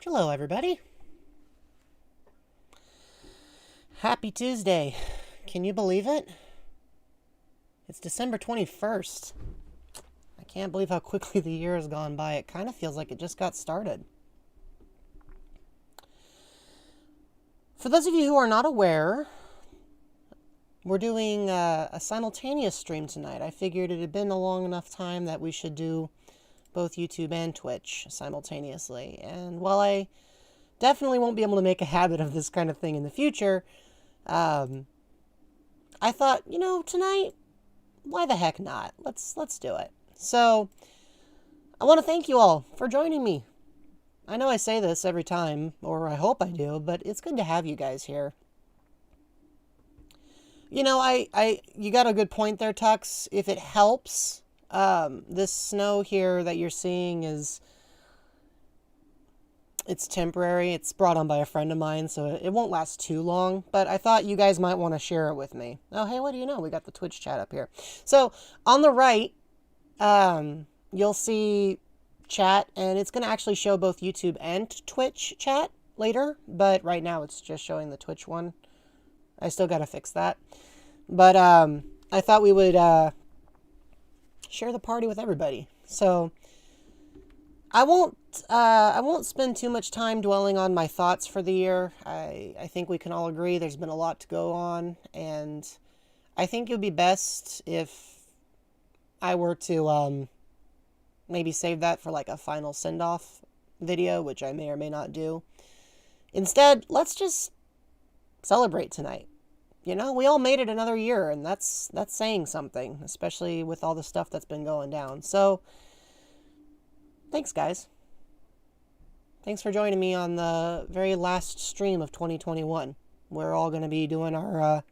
Hello, everybody. Happy Tuesday. Can you believe it? It's December 21st. I can't believe how quickly the year has gone by. It kind of feels like it just got started. For those of you who are not aware, we're doing a simultaneous stream tonight. I figured it had been a long enough time that we should do both YouTube and Twitch simultaneously. And while I definitely won't be able to make a habit of this kind of thing in the future, I thought, you know, tonight, why the heck not? Let's do it. So, I want to thank you all for joining me. I know I say this every time, or I hope I do, but it's good to have you guys here. You know, you got a good point there, Tux. If it helps, this snow here that you're seeing it's temporary. It's brought on by a friend of mine, so it won't last too long, but I thought you guys might want to share it with me. Oh, hey, what do you know? We got the Twitch chat up here. So, on the right, you'll see chat, and it's going to actually show both YouTube and Twitch chat later, but right now it's just showing the Twitch one. I still got to fix that. But, I thought we would, share the party with everybody. So, I won't spend too much time dwelling on my thoughts for the year. I think we can all agree there's been a lot to go on, and I think it would be best if I were to maybe save that for like a final send-off video, which I may or may not do. Instead, let's just celebrate tonight. You know, we all made it another year, and that's saying something, especially with all the stuff that's been going down. So, thanks, guys. Thanks for joining me on the very last stream of 2021. We're all going to be doing our,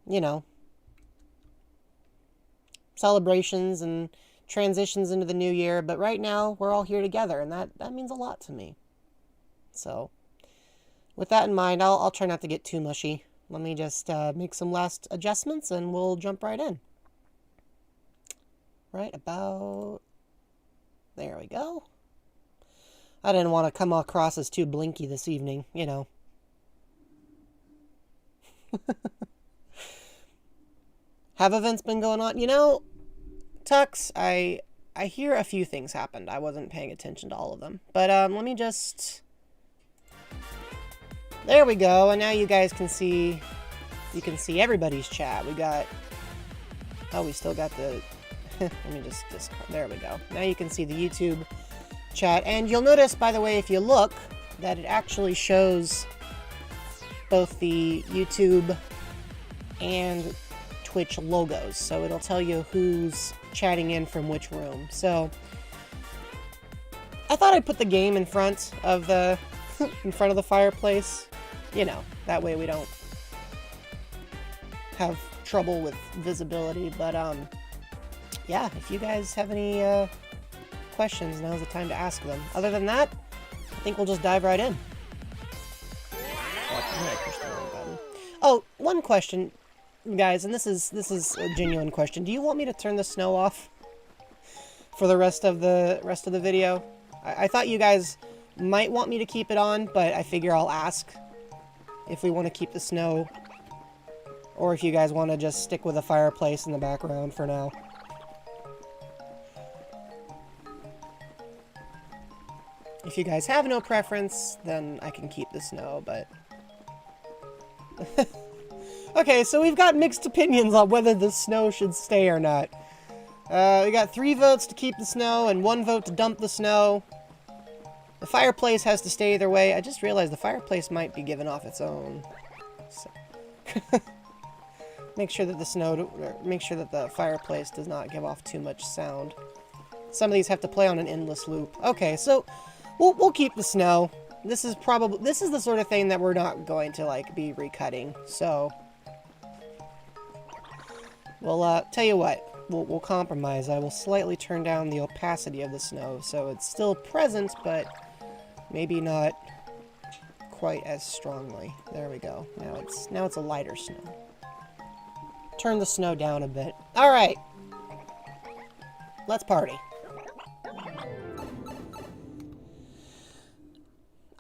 you know, celebrations and transitions into the new year. But right now, we're all here together, and that means a lot to me. So, with that in mind, I'll try not to get too mushy. Let me just make some last adjustments, and we'll jump right in. Right about... There we go. I didn't want to come across as too blinky this evening, you know. Have events been going on? You know, Tux, I hear a few things happened. I wasn't paying attention to all of them. But let me just... There we go, and now you guys can see... You can see everybody's chat. We got... Oh, we still got the... Let me just... There we go. Now you can see the YouTube chat. And you'll notice, by the way, if you look, that it actually shows both the YouTube and Twitch logos. So it'll tell you who's chatting in from which room. So I thought I'd put the game in front of the fireplace. You know, that way we don't have trouble with visibility. But yeah, if you guys have any questions, now's the time to ask them. Other than that, I think we'll just dive right in. Oh, one question, guys, and this is a genuine question. Do you want me to turn the snow off for the rest of the video? I thought you guys might want me to keep it on, but I figure I'll ask if we want to keep the snow, or if you guys want to just stick with a fireplace in the background for now. If you guys have no preference, then I can keep the snow, but... Okay, so we've got mixed opinions on whether the snow should stay or not. We got 3 votes to keep the snow and 1 vote to dump the snow. The fireplace has to stay either way. I just realized the fireplace might be giving off its own. So make sure that the fireplace does not give off too much sound. Some of these have to play on an endless loop. Okay, so we'll keep the snow. This is the sort of thing that we're not going to like be recutting. So we'll tell you what. We'll compromise. I will slightly turn down the opacity of the snow so it's still present, but maybe not quite as strongly. There we go. Now it's a lighter snow. Turn the snow down a bit. All right. Let's party.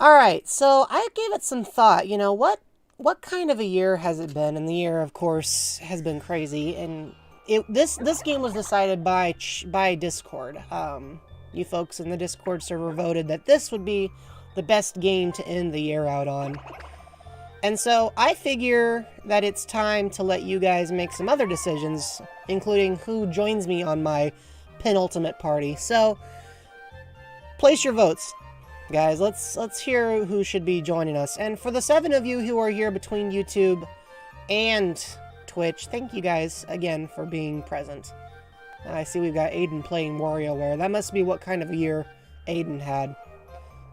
All right, so I gave it some thought. You know, what kind of a year has it been? And the year, of course, has been crazy. And this game was decided by Discord. You folks in the Discord server voted that this would be the best game to end the year out on. And so I figure that it's time to let you guys make some other decisions, including who joins me on my penultimate party. So place your votes. Guys, let's hear who should be joining us. And for the 7 of you who are here between YouTube and Twitch, thank you guys again for being present. I see we've got Aiden playing WarioWare. That must be what kind of a year Aiden had.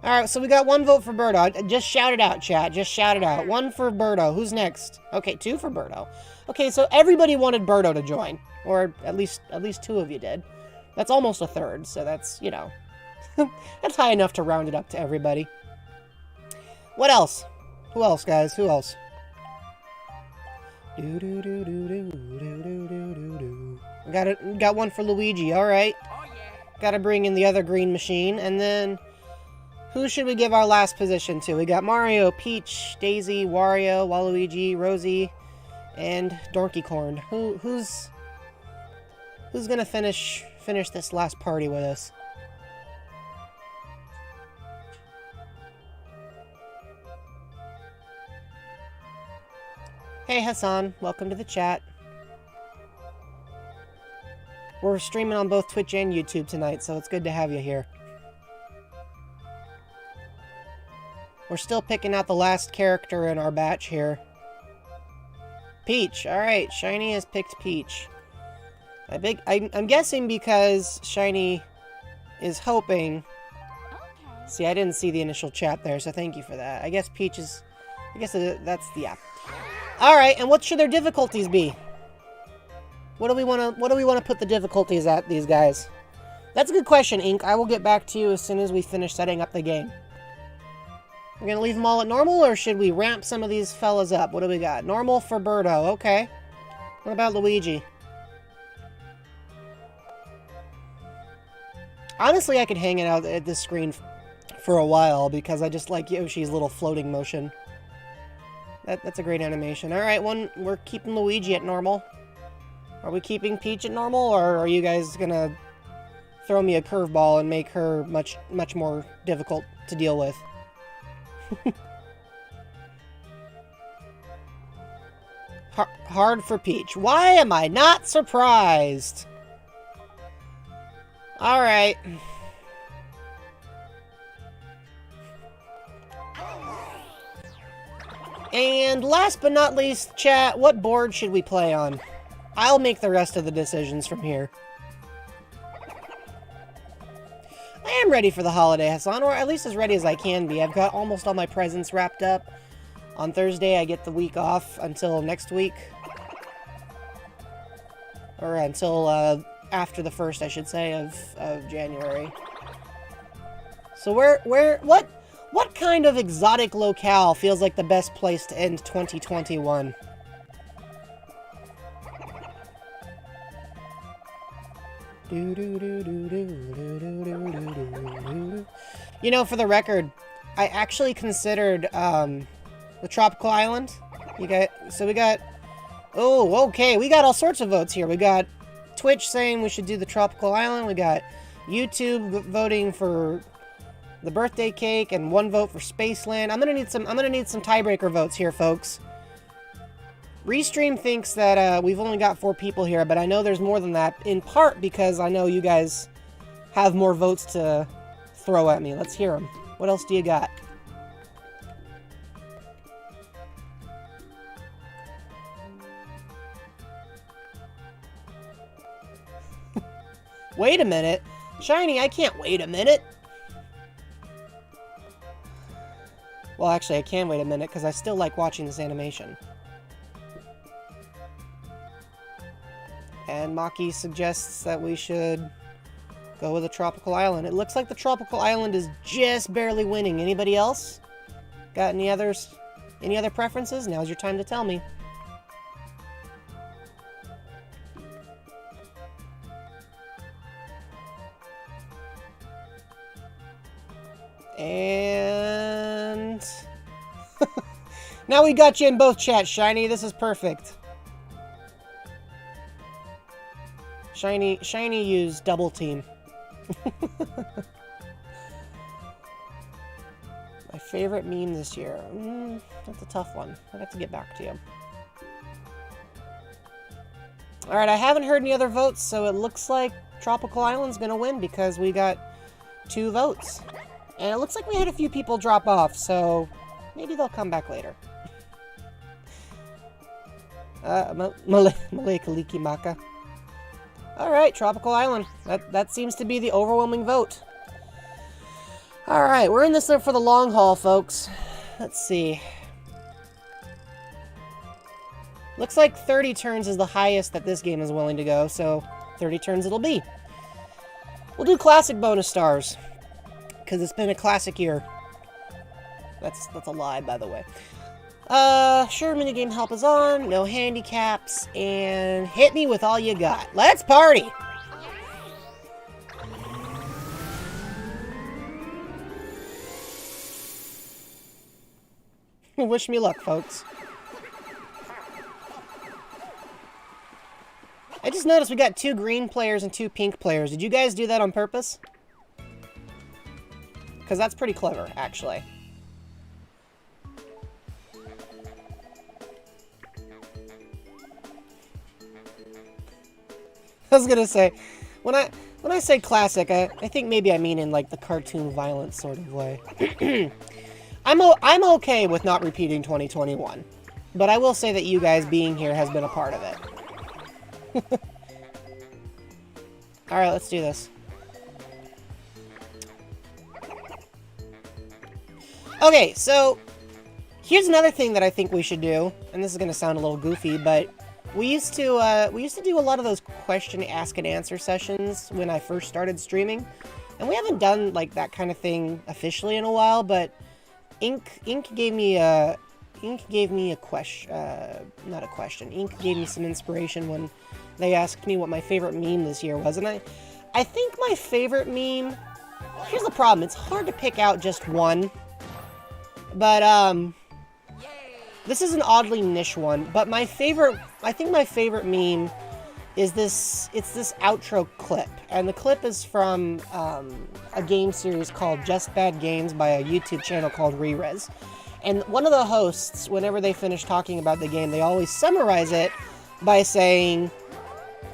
Alright, so we got 1 vote for Birdo. Just shout it out, chat. Just shout it out. 1 for Birdo. Who's next? Okay, 2 for Birdo. Okay, so everybody wanted Birdo to join. Or at least 2 of you did. That's almost a third, so that's, you know... That's high enough to round it up to everybody. What else? Who else, guys? Who else? Got 1 for Luigi. All right. Oh, yeah. Got to bring in the other green machine. And then, who should we give our last position to? We got Mario, Peach, Daisy, Wario, Waluigi, Rosie, and Donkey Kong. Who's gonna finish this last party with us? Hey Hassan, welcome to the chat. We're streaming on both Twitch and YouTube tonight, so it's good to have you here. We're still picking out the last character in our batch here. Peach, alright, Shiny has picked Peach. I'm guessing because Shiny is hoping... Okay. See, I didn't see the initial chat there, so thank you for that. I guess Peach is... I guess that's the app. Alright, and what should their difficulties be? What do we want to put the difficulties at, these guys? That's a good question, Ink. I will get back to you as soon as we finish setting up the game. We're going to leave them all at normal, or should we ramp some of these fellas up? What do we got? Normal for Birdo, okay. What about Luigi? Honestly, I could hang it out at this screen for a while, because I just like Yoshi's little floating motion. That's a great animation. Alright, we're keeping Luigi at normal. Are we keeping Peach at normal, or are you guys gonna throw me a curveball and make her much more difficult to deal with? Hard for Peach. Why am I not surprised? Alright. And last but not least, chat, what board should we play on? I'll make the rest of the decisions from here. I am ready for the holiday, Hassan, or at least as ready as I can be. I've got almost all my presents wrapped up. On Thursday, I get the week off until next week. Or until after the 1st, I should say, of January. So what kind of exotic locale feels like the best place to end 2021? You know, for the record, I actually considered the tropical island. We got oh, okay, we got all sorts of votes here. We got Twitch saying we should do the tropical island. We got YouTube voting for the birthday cake and 1 vote for Spaceland. I'm gonna need some tiebreaker votes here, folks. Restream thinks that we've only got 4 people here, but I know there's more than that, in part because I know you guys have more votes to throw at me. Let's hear them. What else do you got? Wait a minute. Shiny, I can't wait a minute. Well, actually, I can wait a minute, because I still like watching this animation. And Maki suggests that we should go with a tropical island. It looks like the tropical island is just barely winning. Anybody else? Got any other preferences? Now's your time to tell me. And Now we got you in both chats, Shiny. This is perfect. Shiny used double team. My favorite meme this year. That's a tough one. I have to get back to you. Alright, I haven't heard any other votes, so it looks like Tropical Island's gonna win because we got 2 votes. And it looks like we had a few people drop off, so maybe they'll come back later. Malika Maka. Alright, Tropical Island. That seems to be the overwhelming vote. Alright, we're in this for the long haul, folks. Let's see. Looks like 30 turns is the highest that this game is willing to go, so 30 turns it'll be. We'll do classic bonus stars, because it's been a classic year. That's a lie, by the way. Sure, minigame help is on, no handicaps, and hit me with all you got. Let's party! Wish me luck, folks. I just noticed we got 2 green players and 2 pink players. Did you guys do that on purpose? Because that's pretty clever, actually. I was gonna say, when I say classic, I think maybe I mean in like the cartoon violence sort of way. I'm okay with not repeating 2021, but I will say that you guys being here has been a part of it. Alright, let's do this. Okay, so here's another thing that I think we should do, and this is going to sound a little goofy, but we used to do a lot of those question, ask, and answer sessions when I first started streaming, and we haven't done like that kind of thing officially in a while. But Ink gave me a question, not a question. Ink gave me some inspiration when they asked me what my favorite meme this year was, and I think my favorite meme. Here's the problem: it's hard to pick out just one. But this is an oddly niche one. But I think my favorite meme is this. It's this outro clip, and the clip is from a game series called Just Bad Games by a YouTube channel called Re-Res. And one of the hosts, whenever they finish talking about the game, they always summarize it by saying,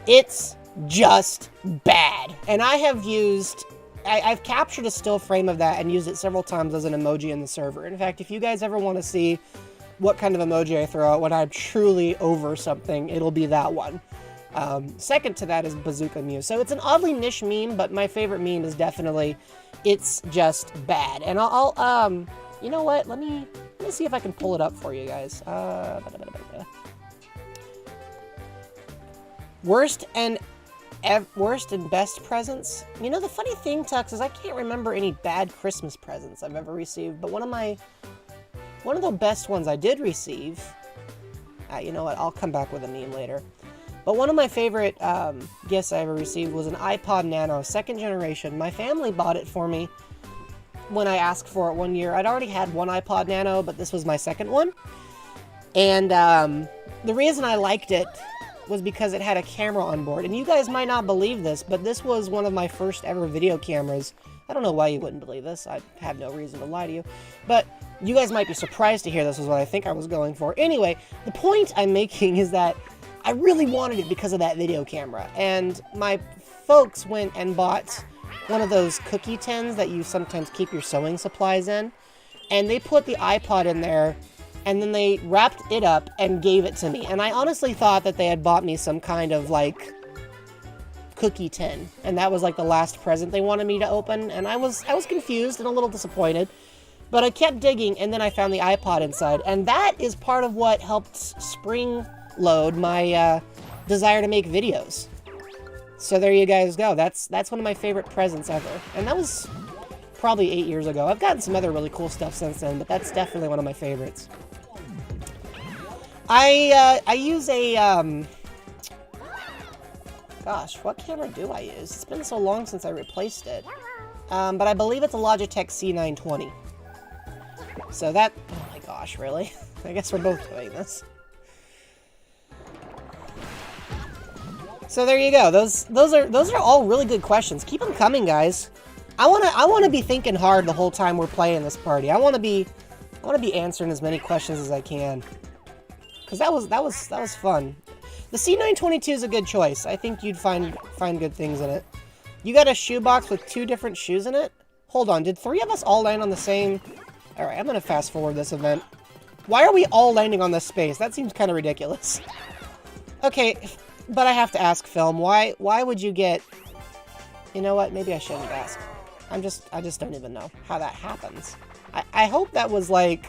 "It's just bad." And I've captured a still frame of that and used it several times as an emoji in the server. In fact, if you guys ever want to see what kind of emoji I throw out when I'm truly over something, it'll be that one. Second to that is Bazooka Mew. So it's an oddly niche meme, but my favorite meme is definitely "It's just bad." And I'll you know what? Let me see if I can pull it up for you guys. Worst and best presents. You know, the funny thing, Tux, is I can't remember any bad Christmas presents I've ever received, but one of the best ones I did receive, you know what, I'll come back with a meme later, but one of my favorite gifts I ever received was an Ipod Nano, 2nd generation. My family bought it for me when I asked for it one year. I'd already had one Ipod Nano, but this was my second one, and the reason I liked it was because it had a camera on board. And you guys might not believe this, but this was one of my first ever video cameras. I don't know why you wouldn't believe this. I have no reason to lie to you. But you guys might be surprised to hear this was what I think I was going for. Anyway, the point I'm making is that I really wanted it because of that video camera. And my folks went and bought one of those cookie tins that you sometimes keep your sewing supplies in. And they put the iPod in there, and then they wrapped it up and gave it to me. And I honestly thought that they had bought me some kind of, like, cookie tin. And that was, like, the last present they wanted me to open. And I was confused and a little disappointed. But I kept digging, and then I found the iPod inside. And that is part of what helped spring-load my desire to make videos. So there you guys go. That's one of my favorite presents ever. And that was probably 8 years ago. I've gotten some other really cool stuff since then, but that's definitely one of my favorites. I use a, gosh, what camera do I use? It's been so long since I replaced it. But I believe it's a Logitech C920. So that, oh my gosh, really? I guess we're both doing this. So there you go. Those are all really good questions. Keep them coming, guys. I wanna be thinking hard the whole time we're playing this party. I wanna be answering as many questions as I can. Cause that was fun. The C922 is a good choice. I think you'd find good things in it. You got a shoebox with 2 different shoes in it? Hold on, did 3 of us all land on the same? Alright, I'm gonna fast forward this event. Why are we all landing on this space? That seems kind of ridiculous. Okay, but I have to ask, Film, why would you get... You know what, maybe I shouldn't ask. I just don't even know how that happens. I hope that was like...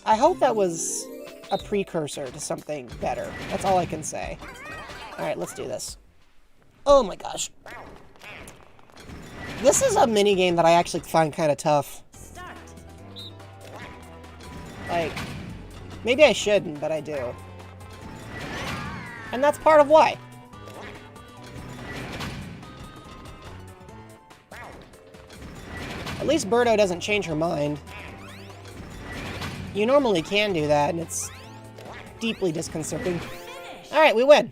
I hope that was a precursor to something better. That's all I can say. Alright, let's do this. Oh my gosh. This is a minigame that I actually find kind of tough. Like, maybe I shouldn't, but I do. And that's part of why. At least Birdo doesn't change her mind. You normally can do that, and it's deeply disconcerting. Alright, we win.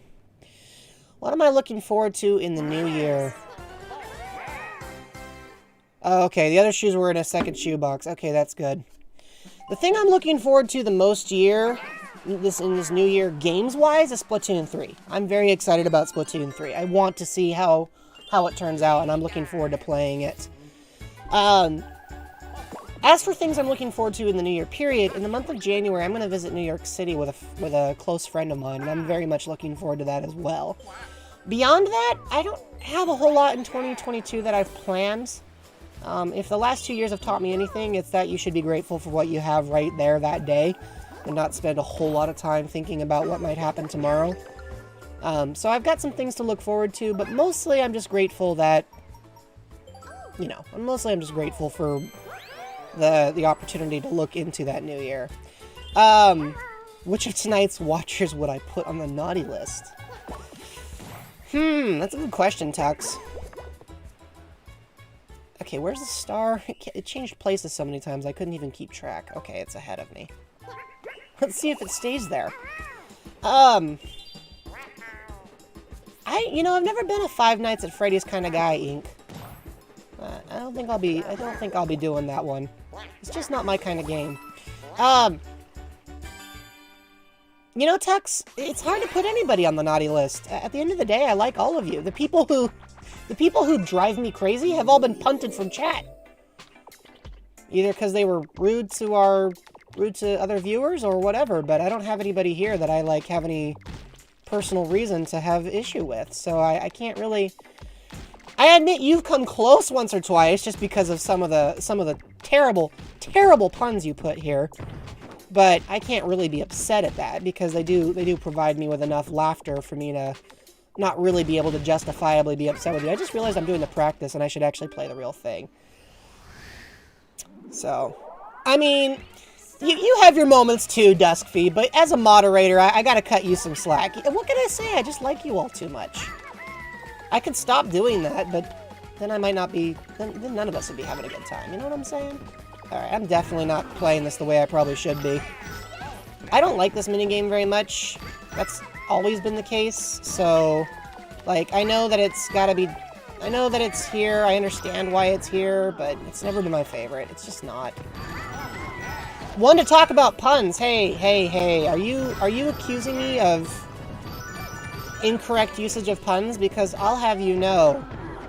What am I looking forward to in the new year? Oh, okay, the other shoes were in a second shoebox. Okay, that's good. The thing I'm looking forward to the most in this new year, games-wise, is Splatoon 3. I'm very excited about Splatoon 3. I want to see how it turns out, and I'm looking forward to playing it. As for things I'm looking forward to in the new year period, in the month of January, I'm going to visit New York City with a close friend of mine, and I'm very much looking forward to that as well. Beyond that, I don't have a whole lot in 2022 that I've planned. If the last 2 years have taught me anything, it's that you should be grateful for what you have right there that day, and not spend a whole lot of time thinking about what might happen tomorrow. So I've got some things to look forward to, but mostly I'm just grateful that, you know, I'm just grateful for the opportunity to look into that new year. Which of tonight's watchers would I put on the naughty list? That's a good question, Tux. Okay, where's the star? It changed places so many times I couldn't even keep track. Okay, it's ahead of me. Let's see if it stays there. I've never been a Five Nights at Freddy's kind of guy, Ink. I don't think I'll be doing that one. It's just not my kind of game. You know, Tux, it's hard to put anybody on the naughty list. At the end of the day, I like all of you. The people who drive me crazy have all been punted from chat. Either because they were rude to other viewers or whatever, but I don't have anybody here that I have any personal reason to have issue with. So I can't really... I admit you've come close once or twice just because of some of the terrible, terrible puns you put here. But I can't really be upset at that because they do provide me with enough laughter for me to not really be able to justifiably be upset with you. I just realized I'm doing the practice and I should actually play the real thing. So, I mean, you have your moments too, Duskfee, but as a moderator, I gotta cut you some slack. What can I say? I just like you all too much. I could stop doing that, but then I might not be... Then none of us would be having a good time. You know what I'm saying? Alright, I'm definitely not playing this the way I probably should be. I don't like this minigame very much. That's always been the case, so... I know that it's gotta be... I know that it's here, I understand why it's here, but it's never been my favorite. It's just not. One to talk about puns! Hey, are you accusing me of... incorrect usage of puns? Because I'll have you know,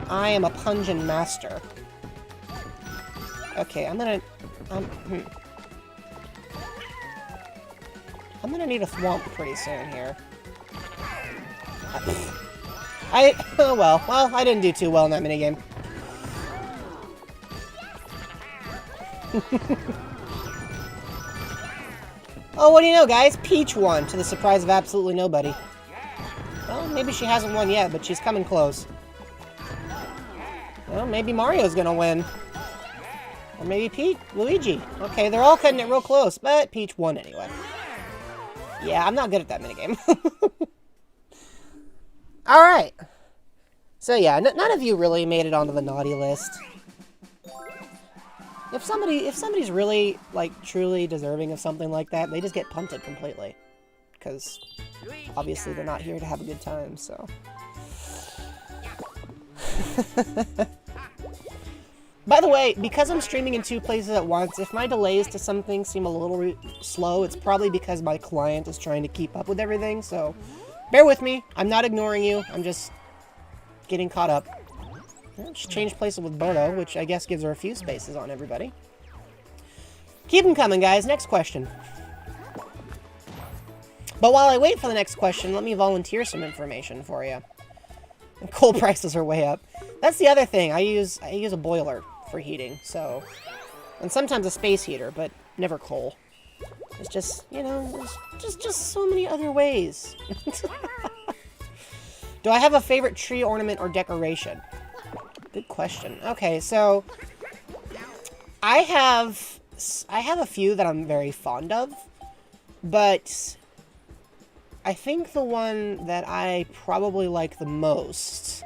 I am a pungent master. Okay, I'm gonna need a thwomp pretty soon here. Well, I didn't do too well in that minigame. Oh, what do you know, guys? Peach won, to the surprise of absolutely nobody. Well, maybe she hasn't won yet, but she's coming close. Well, maybe Mario's gonna win. Or maybe Luigi. Okay, they're all cutting it real close, but Peach won anyway. Yeah, I'm not good at that minigame. Alright. So yeah, none of you really made it onto the naughty list. If somebody's really, like, truly deserving of something like that, they just get punted completely. Because, obviously, they're not here to have a good time, so... By the way, because I'm streaming in 2 places at once, if my delays to something seem a little slow, it's probably because my client is trying to keep up with everything, so bear with me. I'm not ignoring you. I'm just getting caught up. Just change places with Birdo, which I guess gives her a few spaces on everybody. Keep them coming, guys. Next question. But while I wait for the next question, let me volunteer some information for you. Coal prices are way up. That's the other thing. I use a boiler for heating, so... And sometimes a space heater, but never coal. It's just, you know, there's just so many other ways. Do I have a favorite tree ornament or decoration? Good question. Okay, so... I have a few that I'm very fond of, but... I think the one that I probably like the most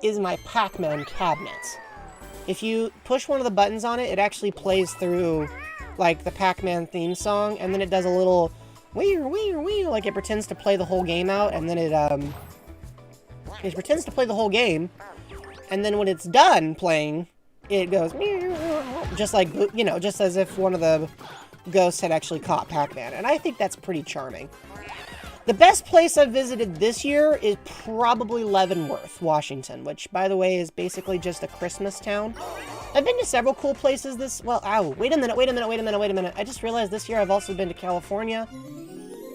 is my Pac-Man cabinet. If you push one of the buttons on it, it actually plays through, like, the Pac-Man theme song, and then it does a little wee, like it pretends to play the whole game out, and then it pretends to play the whole game, and then when it's done playing, it goes just like, you know, just as if one of the ghosts had actually caught Pac-Man, and I think that's pretty charming. The best place I've visited this year is probably Leavenworth, Washington, which, by the way, is basically just a Christmas town. I've been to several cool places this... Well, ow, wait a minute. I just realized this year I've also been to California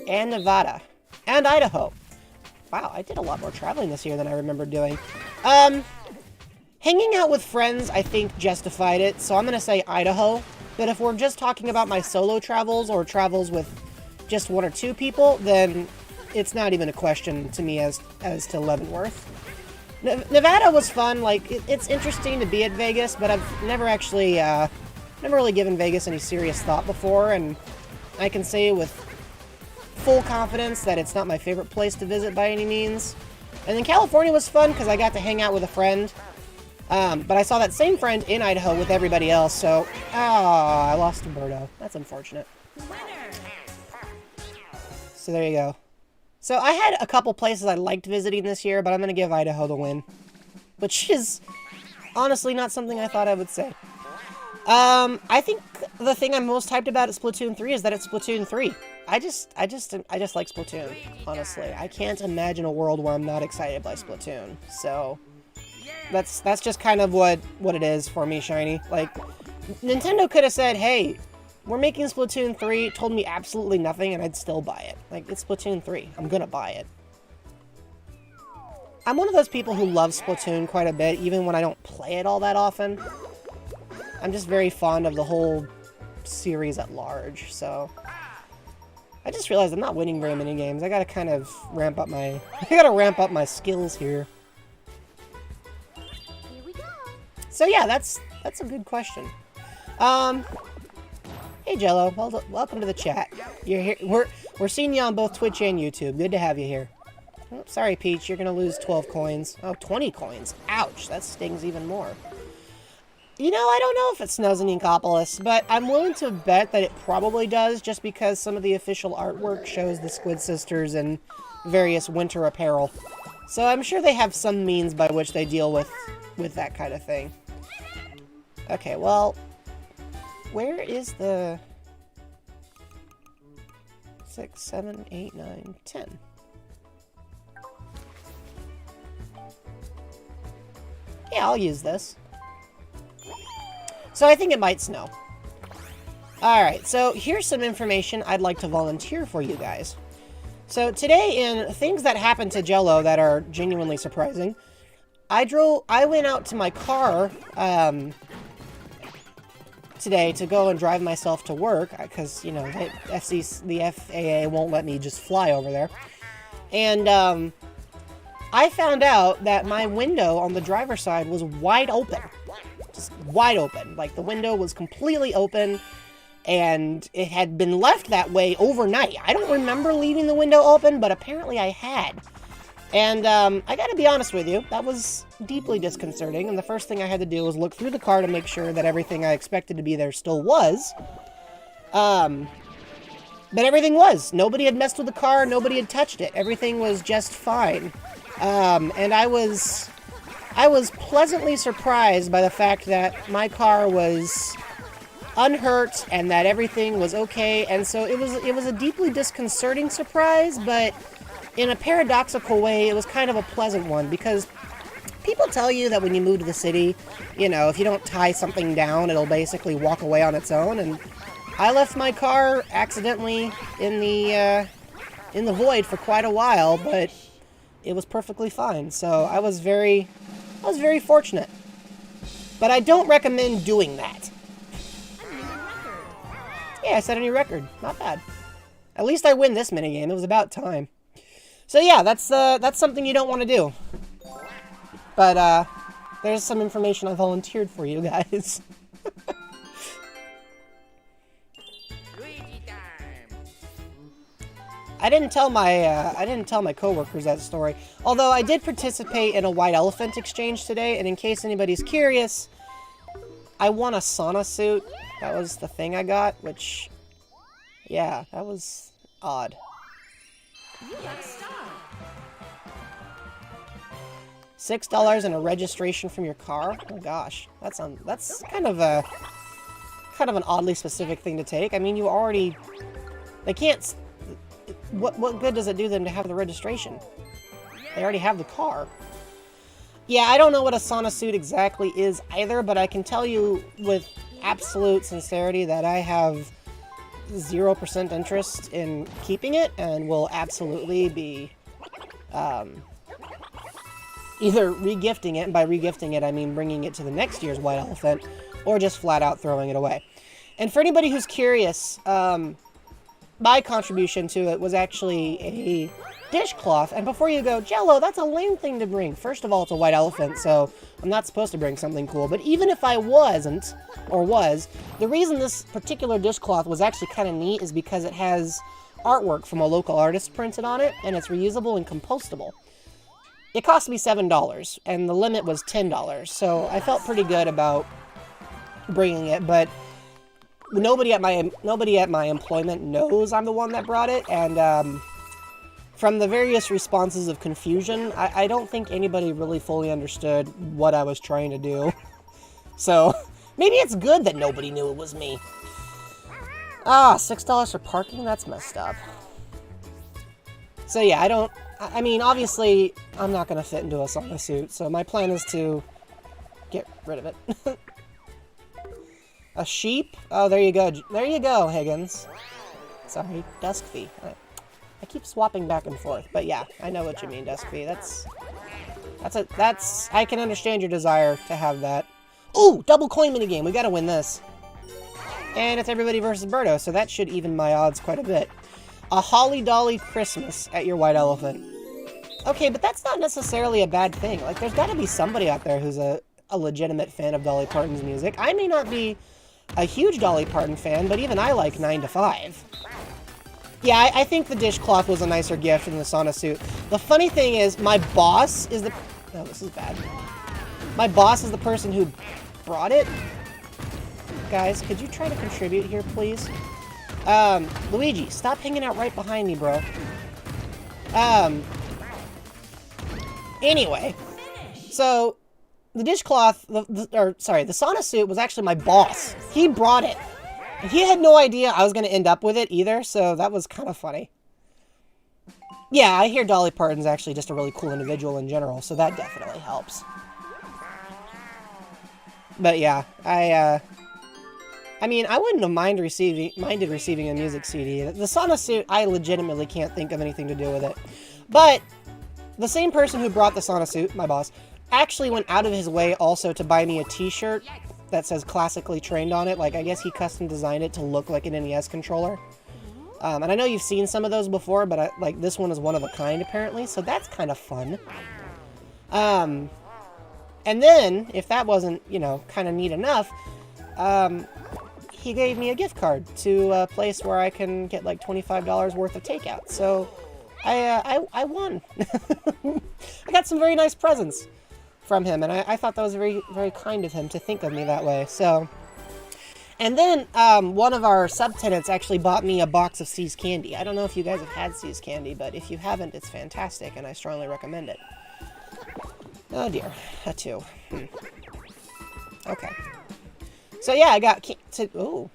and Nevada and Idaho. Wow, I did a lot more traveling this year than I remember doing. Hanging out with friends, I think, justified it, so I'm going to say Idaho. But if we're just talking about my solo travels or travels with just 1 or 2 people, then it's not even a question to me as to Leavenworth. Nevada was fun. Like, it's interesting to be at Vegas, but I've never actually, never really given Vegas any serious thought before, and I can say with full confidence that it's not my favorite place to visit by any means. And then California was fun because I got to hang out with a friend. But I saw that same friend in Idaho with everybody else, so... I lost to Birdo. That's unfortunate. So there you go. So I had a couple places I liked visiting this year, but I'm going to give Idaho the win. Which is honestly not something I thought I would say. I think the thing I'm most hyped about at Splatoon 3 is that it's Splatoon 3. I just like Splatoon, honestly. I can't imagine a world where I'm not excited by Splatoon, so... That's just kind of what it is for me, Shiny. Like, Nintendo could have said, hey, we're making Splatoon 3, told me absolutely nothing, and I'd still buy it. Like, it's Splatoon 3. I'm gonna buy it. I'm one of those people who loves Splatoon quite a bit, even when I don't play it all that often. I'm just very fond of the whole series at large, so... I just realized I'm not winning very many games. I gotta kind of ramp up my... I gotta ramp up my skills here. So yeah, that's a good question. Hey Jello, welcome to the chat. You're here. We're seeing you on both Twitch and YouTube. Good to have you here. Oh, sorry, Peach, you're gonna lose 12 coins. Oh, 20 coins. Ouch, that stings even more. You know, I don't know if it snows in Inkopolis, but I'm willing to bet that it probably does, just because some of the official artwork shows the Squid Sisters in various winter apparel. So I'm sure they have some means by which they deal with that kind of thing. Okay, well, where is the 6, 7, 8, 9, 10? Yeah, I'll use this. So I think it might snow. Alright, so here's some information I'd like to volunteer for you guys. So today, in things that happened to Jello that are genuinely surprising, I went out to my car, today to go and drive myself to work, because, you know, the FAA won't let me just fly over there. And, I found out that my window on the driver's side was wide open. Just wide open. Like, the window was completely open, and it had been left that way overnight. I don't remember leaving the window open, but apparently I had. And I gotta be honest with you, that was deeply disconcerting, and the first thing I had to do was look through the car to make sure that everything I expected to be there still was. But everything was. Nobody had messed with the car, nobody had touched it. Everything was just fine. And I was pleasantly surprised by the fact that my car was unhurt and that everything was okay. And so it was a deeply disconcerting surprise, but in a paradoxical way, it was kind of a pleasant one, because people tell you that when you move to the city, you know, if you don't tie something down, it'll basically walk away on its own. And I left my car accidentally in the void for quite a while, but it was perfectly fine. So I was very fortunate. But I don't recommend doing that. Yeah, I set a new record. Not bad. At least I win this minigame. It was about time. So yeah, that's something you don't want to do. But there's some information I volunteered for you guys. I didn't tell my coworkers that story. Although I did participate in a white elephant exchange today, and in case anybody's curious, I won a sauna suit. That was the thing I got, which, yeah, that was odd. You got a star. $6 and a registration from your car? Oh gosh, that's kind of an oddly specific thing to take. I mean, you already, they can't. What good does it do them to have the registration? They already have the car. Yeah, I don't know what a sauna suit exactly is either, but I can tell you with absolute sincerity that I have 0% interest in keeping it, and will absolutely be either regifting it, and by regifting it I mean bringing it to the next year's white elephant, or just flat out throwing it away. And for anybody who's curious, my contribution to it was actually a dishcloth. And before you go, Jello, that's a lame thing to bring. First of all, it's a white elephant, so I'm not supposed to bring something cool. But even if I wasn't, or was, the reason this particular dishcloth was actually kind of neat is because it has artwork from a local artist printed on it, and it's reusable and compostable. It cost me $7, and the limit was $10, so I felt pretty good about bringing it, but nobody at my employment knows I'm the one that brought it, and from the various responses of confusion, I don't think anybody really fully understood what I was trying to do. So maybe it's good that nobody knew it was me. Ah, $6 for parking? That's messed up. So yeah, I mean, obviously, I'm not going to fit into a sauna suit, so my plan is to get rid of it. A sheep? Oh, there you go. There you go, Higgins. Sorry, Duskfee. I keep swapping back and forth, but yeah, I know what you mean, Duskfee. I can understand your desire to have that. Ooh, double coin minigame. We gotta win this. And it's everybody versus Birdo, so that should even my odds quite a bit. A Holly Dolly Christmas at your white elephant. Okay, but that's not necessarily a bad thing. Like, there's gotta be somebody out there who's a legitimate fan of Dolly Parton's music. I may not be a huge Dolly Parton fan, but even I like 9 to 5. Yeah, I think the dishcloth was a nicer gift than the sauna suit. The funny thing is, my boss is the... Oh, this is bad. My boss is the person who brought it. Guys, could you try to contribute here, please? Luigi, stop hanging out right behind me, bro. Anyway. So, the dishcloth, the sauna suit was actually my boss. He brought it. And he had no idea I was going to end up with it either, so that was kind of funny. Yeah, I hear Dolly Parton's actually just a really cool individual in general, so that definitely helps. But yeah, I mean, I wouldn't have minded receiving a music CD. The sauna suit, I legitimately can't think of anything to do with it. But the same person who brought the sauna suit, my boss, actually went out of his way also to buy me a t-shirt that says classically trained on it. Like, I guess he custom designed it to look like an NES controller. And I know you've seen some of those before, but like this one is one of a kind apparently, so that's kind of fun. And then, if that wasn't, you know, kind of neat enough, he gave me a gift card to a place where I can get like $25 worth of takeout. So I won. I got some very nice presents from him, and I thought that was very, very kind of him to think of me that way. So, and then one of our subtenants actually bought me a box of C's candy. I don't know if you guys have had C's candy, but if you haven't, it's fantastic, and I strongly recommend it. Oh dear, a 2. Okay. So yeah, I got ooh,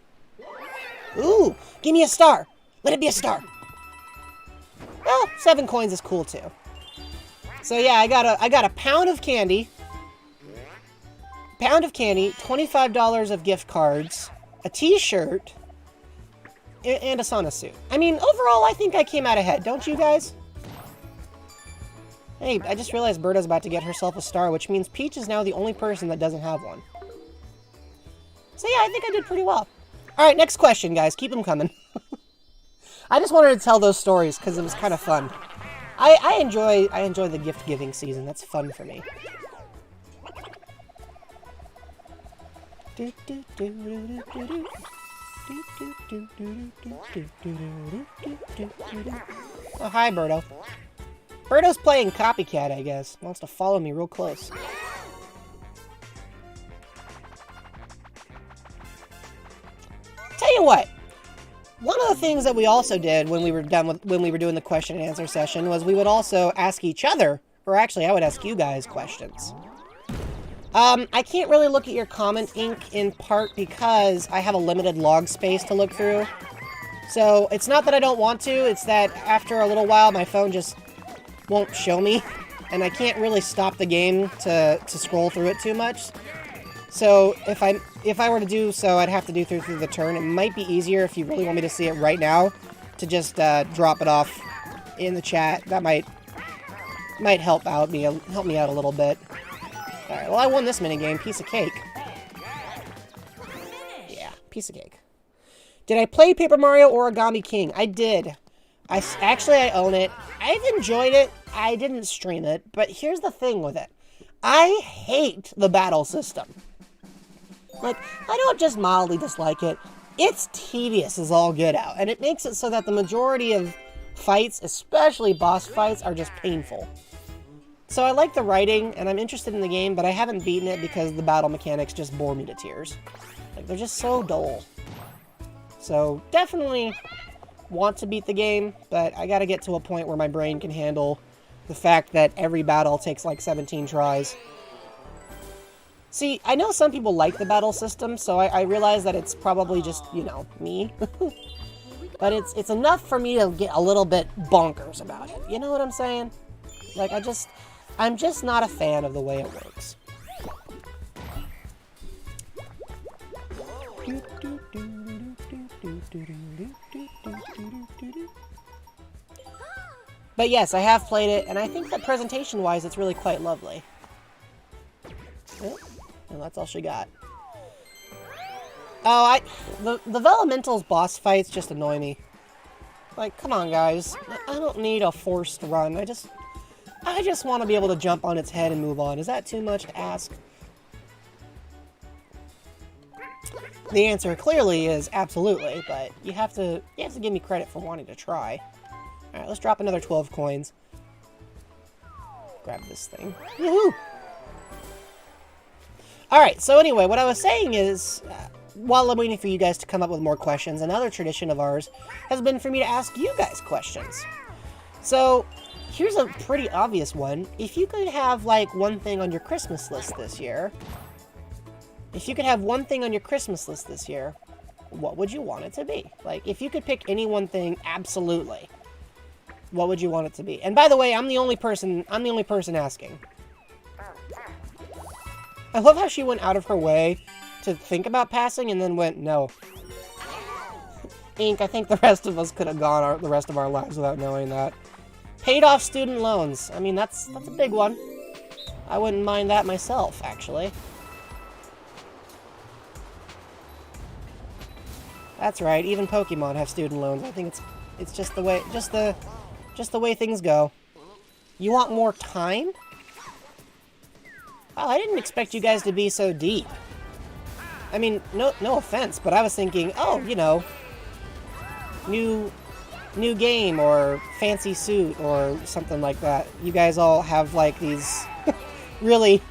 give me a star. Let it be a star. Well, 7 coins is cool too. So yeah, I got a pound of candy. $25 of gift cards, a t-shirt, and a sauna suit. I mean, overall, I think I came out ahead. Don't you guys? Hey, I just realized Berta's about to get herself a star, which means Peach is now the only person that doesn't have one. So yeah, I think I did pretty well. Alright, next question, guys. Keep them coming. I just wanted to tell those stories because it was kind of fun. I enjoy the gift-giving season. That's fun for me. Oh, hi, Berto. Berto's playing Copycat, I guess. Wants to follow me real close. Tell you what. One of the things that we also did when we were doing the question and answer session was we would also ask each other, or actually I would ask you guys questions. I can't really look at your comment ink in part because I have a limited log space to look through. So it's not that I don't want to, it's that after a little while my phone just won't show me, and I can't really stop the game to scroll through it too much. So if I were to do so, I'd have to do through the turn. It might be easier if you really want me to see it right now to just drop it off in the chat. That might help me out a little bit. All right, well, I won this minigame. Piece of cake. Yeah, piece of cake. Did I play Paper Mario Origami King? I did. I own it. I've enjoyed it. I didn't stream it, but here's the thing with it. I hate the battle system. Like, I don't just mildly dislike it. It's tedious as all get out, and it makes it so that the majority of fights, especially boss fights, are just painful. So I like the writing, and I'm interested in the game, but I haven't beaten it because the battle mechanics just bore me to tears. Like, they're just so dull. So, definitely want to beat the game, but I gotta get to a point where my brain can handle the fact that every battle takes like 17 tries. See, I know some people like the battle system, so I realize that it's probably just, you know, me. But it's enough for me to get a little bit bonkers about it. You know what I'm saying? Like, I'm just not a fan of the way it works. But yes, I have played it, and I think that presentation-wise, it's really quite lovely. Oh, and that's all she got. Oh, the Elemental's boss fights just annoy me. Like, come on, guys. I don't need a forced run. I just want to be able to jump on its head and move on. Is that too much to ask? The answer clearly is absolutely, but you have to give me credit for wanting to try. Alright, let's drop another 12 coins. Grab this thing. Woohoo! Alright, so anyway, what I was saying is, while I'm waiting for you guys to come up with more questions, another tradition of ours has been for me to ask you guys questions. So, here's a pretty obvious one. If you could have, like, one thing on your Christmas list this year, what would you want it to be? Like, if you could pick any one thing, absolutely, what would you want it to be? And by the way, I'm the only person asking. I love how she went out of her way to think about passing and then went, no. Ink, I think the rest of us could have gone the rest of our lives without knowing that. Paid off student loans. I mean, that's a big one. I wouldn't mind that myself, actually. That's right, even Pokemon have student loans. I think it's just the way things go. You want more time? Wow, I didn't expect you guys to be so deep. I mean, no offense, but I was thinking, oh, you know, new new game or fancy suit or something like that. You guys all have like these really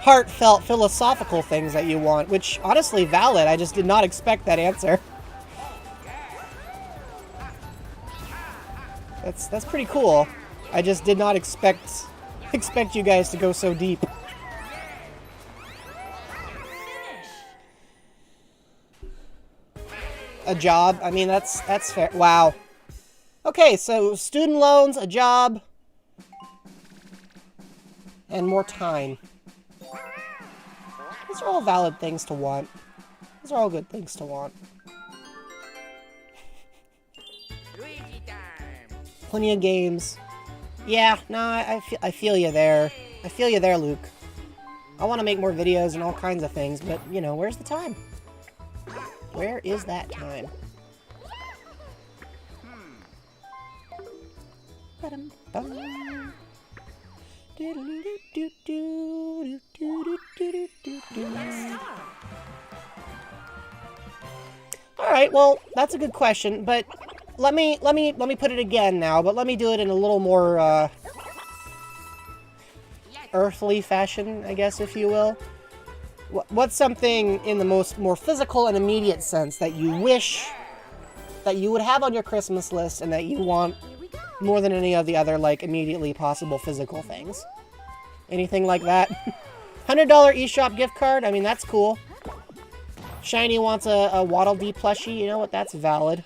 heartfelt philosophical things that you want, which honestly valid. I just did not expect that answer. That's pretty cool. I just did not expect you guys to go so deep. A job? I mean, that's fair. Wow. Okay, so student loans, a job, and more time. These are all valid things to want. These are all good things to want. Plenty of games. Yeah, no, I feel you there. I feel you there, Luke. I want to make more videos and all kinds of things, but, you know, where's the time? Where is that time? Alright, well, that's a good question, but let me put it again now, but let me do it in a little more earthly fashion, I guess, if you will. What's something in the more physical and immediate sense that you wish that you would have on your Christmas list and that you want more than any of the other, like, immediately possible physical things? Anything like that? $100 eShop gift card? I mean, that's cool. Shiny wants a Waddle Dee plushie. You know what? That's valid.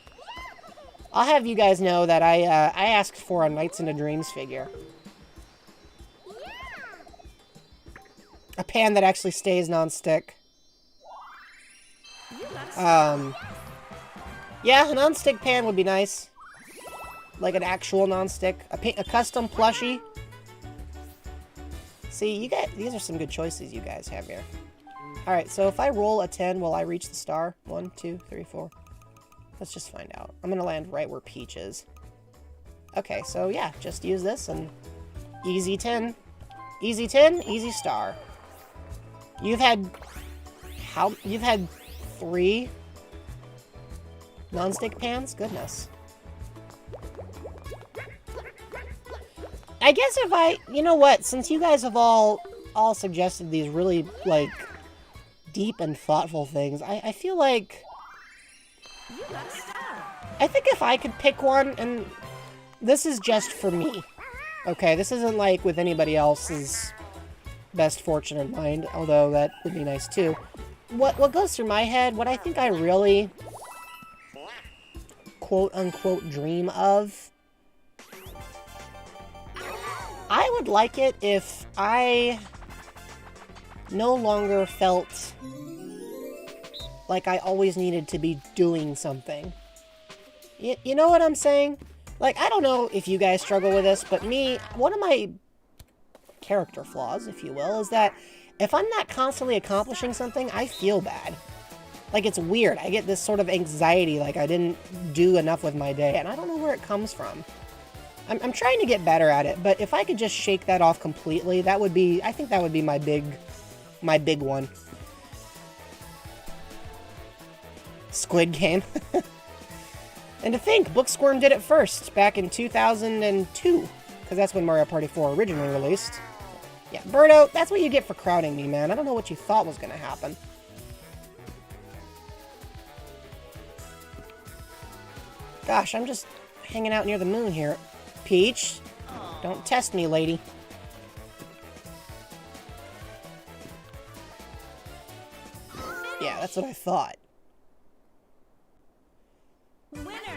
I'll have you guys know that I asked for a Nights into Dreams figure. A pan that actually stays non-stick. Yeah, a non-stick pan would be nice. Like an actual non-stick. A custom plushie. See, you guys, these are some good choices you guys have here. Alright, so if I roll a 10, will I reach the star? 1, 2, 3, 4. Let's just find out. I'm gonna land right where Peach is. Okay, so yeah, just use this and easy 10. Easy 10, easy star. You've had 3 non-stick pans? Goodness. I guess if you know what, since you guys have all suggested these really, like, deep and thoughtful things, I feel like, I think if I could pick one, and this is just for me, okay, this isn't like with anybody else's best fortune in mind, although that would be nice too. What goes through my head, what I think I really quote-unquote dream of, I would like it if I no longer felt like I always needed to be doing something. You know what I'm saying? Like, I don't know if you guys struggle with this, but me, one of my character flaws, if you will, is that if I'm not constantly accomplishing something, I feel bad. Like, it's weird. I get this sort of anxiety, like I didn't do enough with my day, and I don't know where it comes from. I'm trying to get better at it, but if I could just shake that off completely, that would be, I think that would be my big one. Squid Game. And to think, Booksquirm did it first, back in 2002, because that's when Mario Party 4 originally released. Yeah, Birdo, that's what you get for crowding me, man. I don't know what you thought was going to happen. Gosh, I'm just hanging out near the moon here. Peach, don't test me, lady. Yeah, that's what I thought.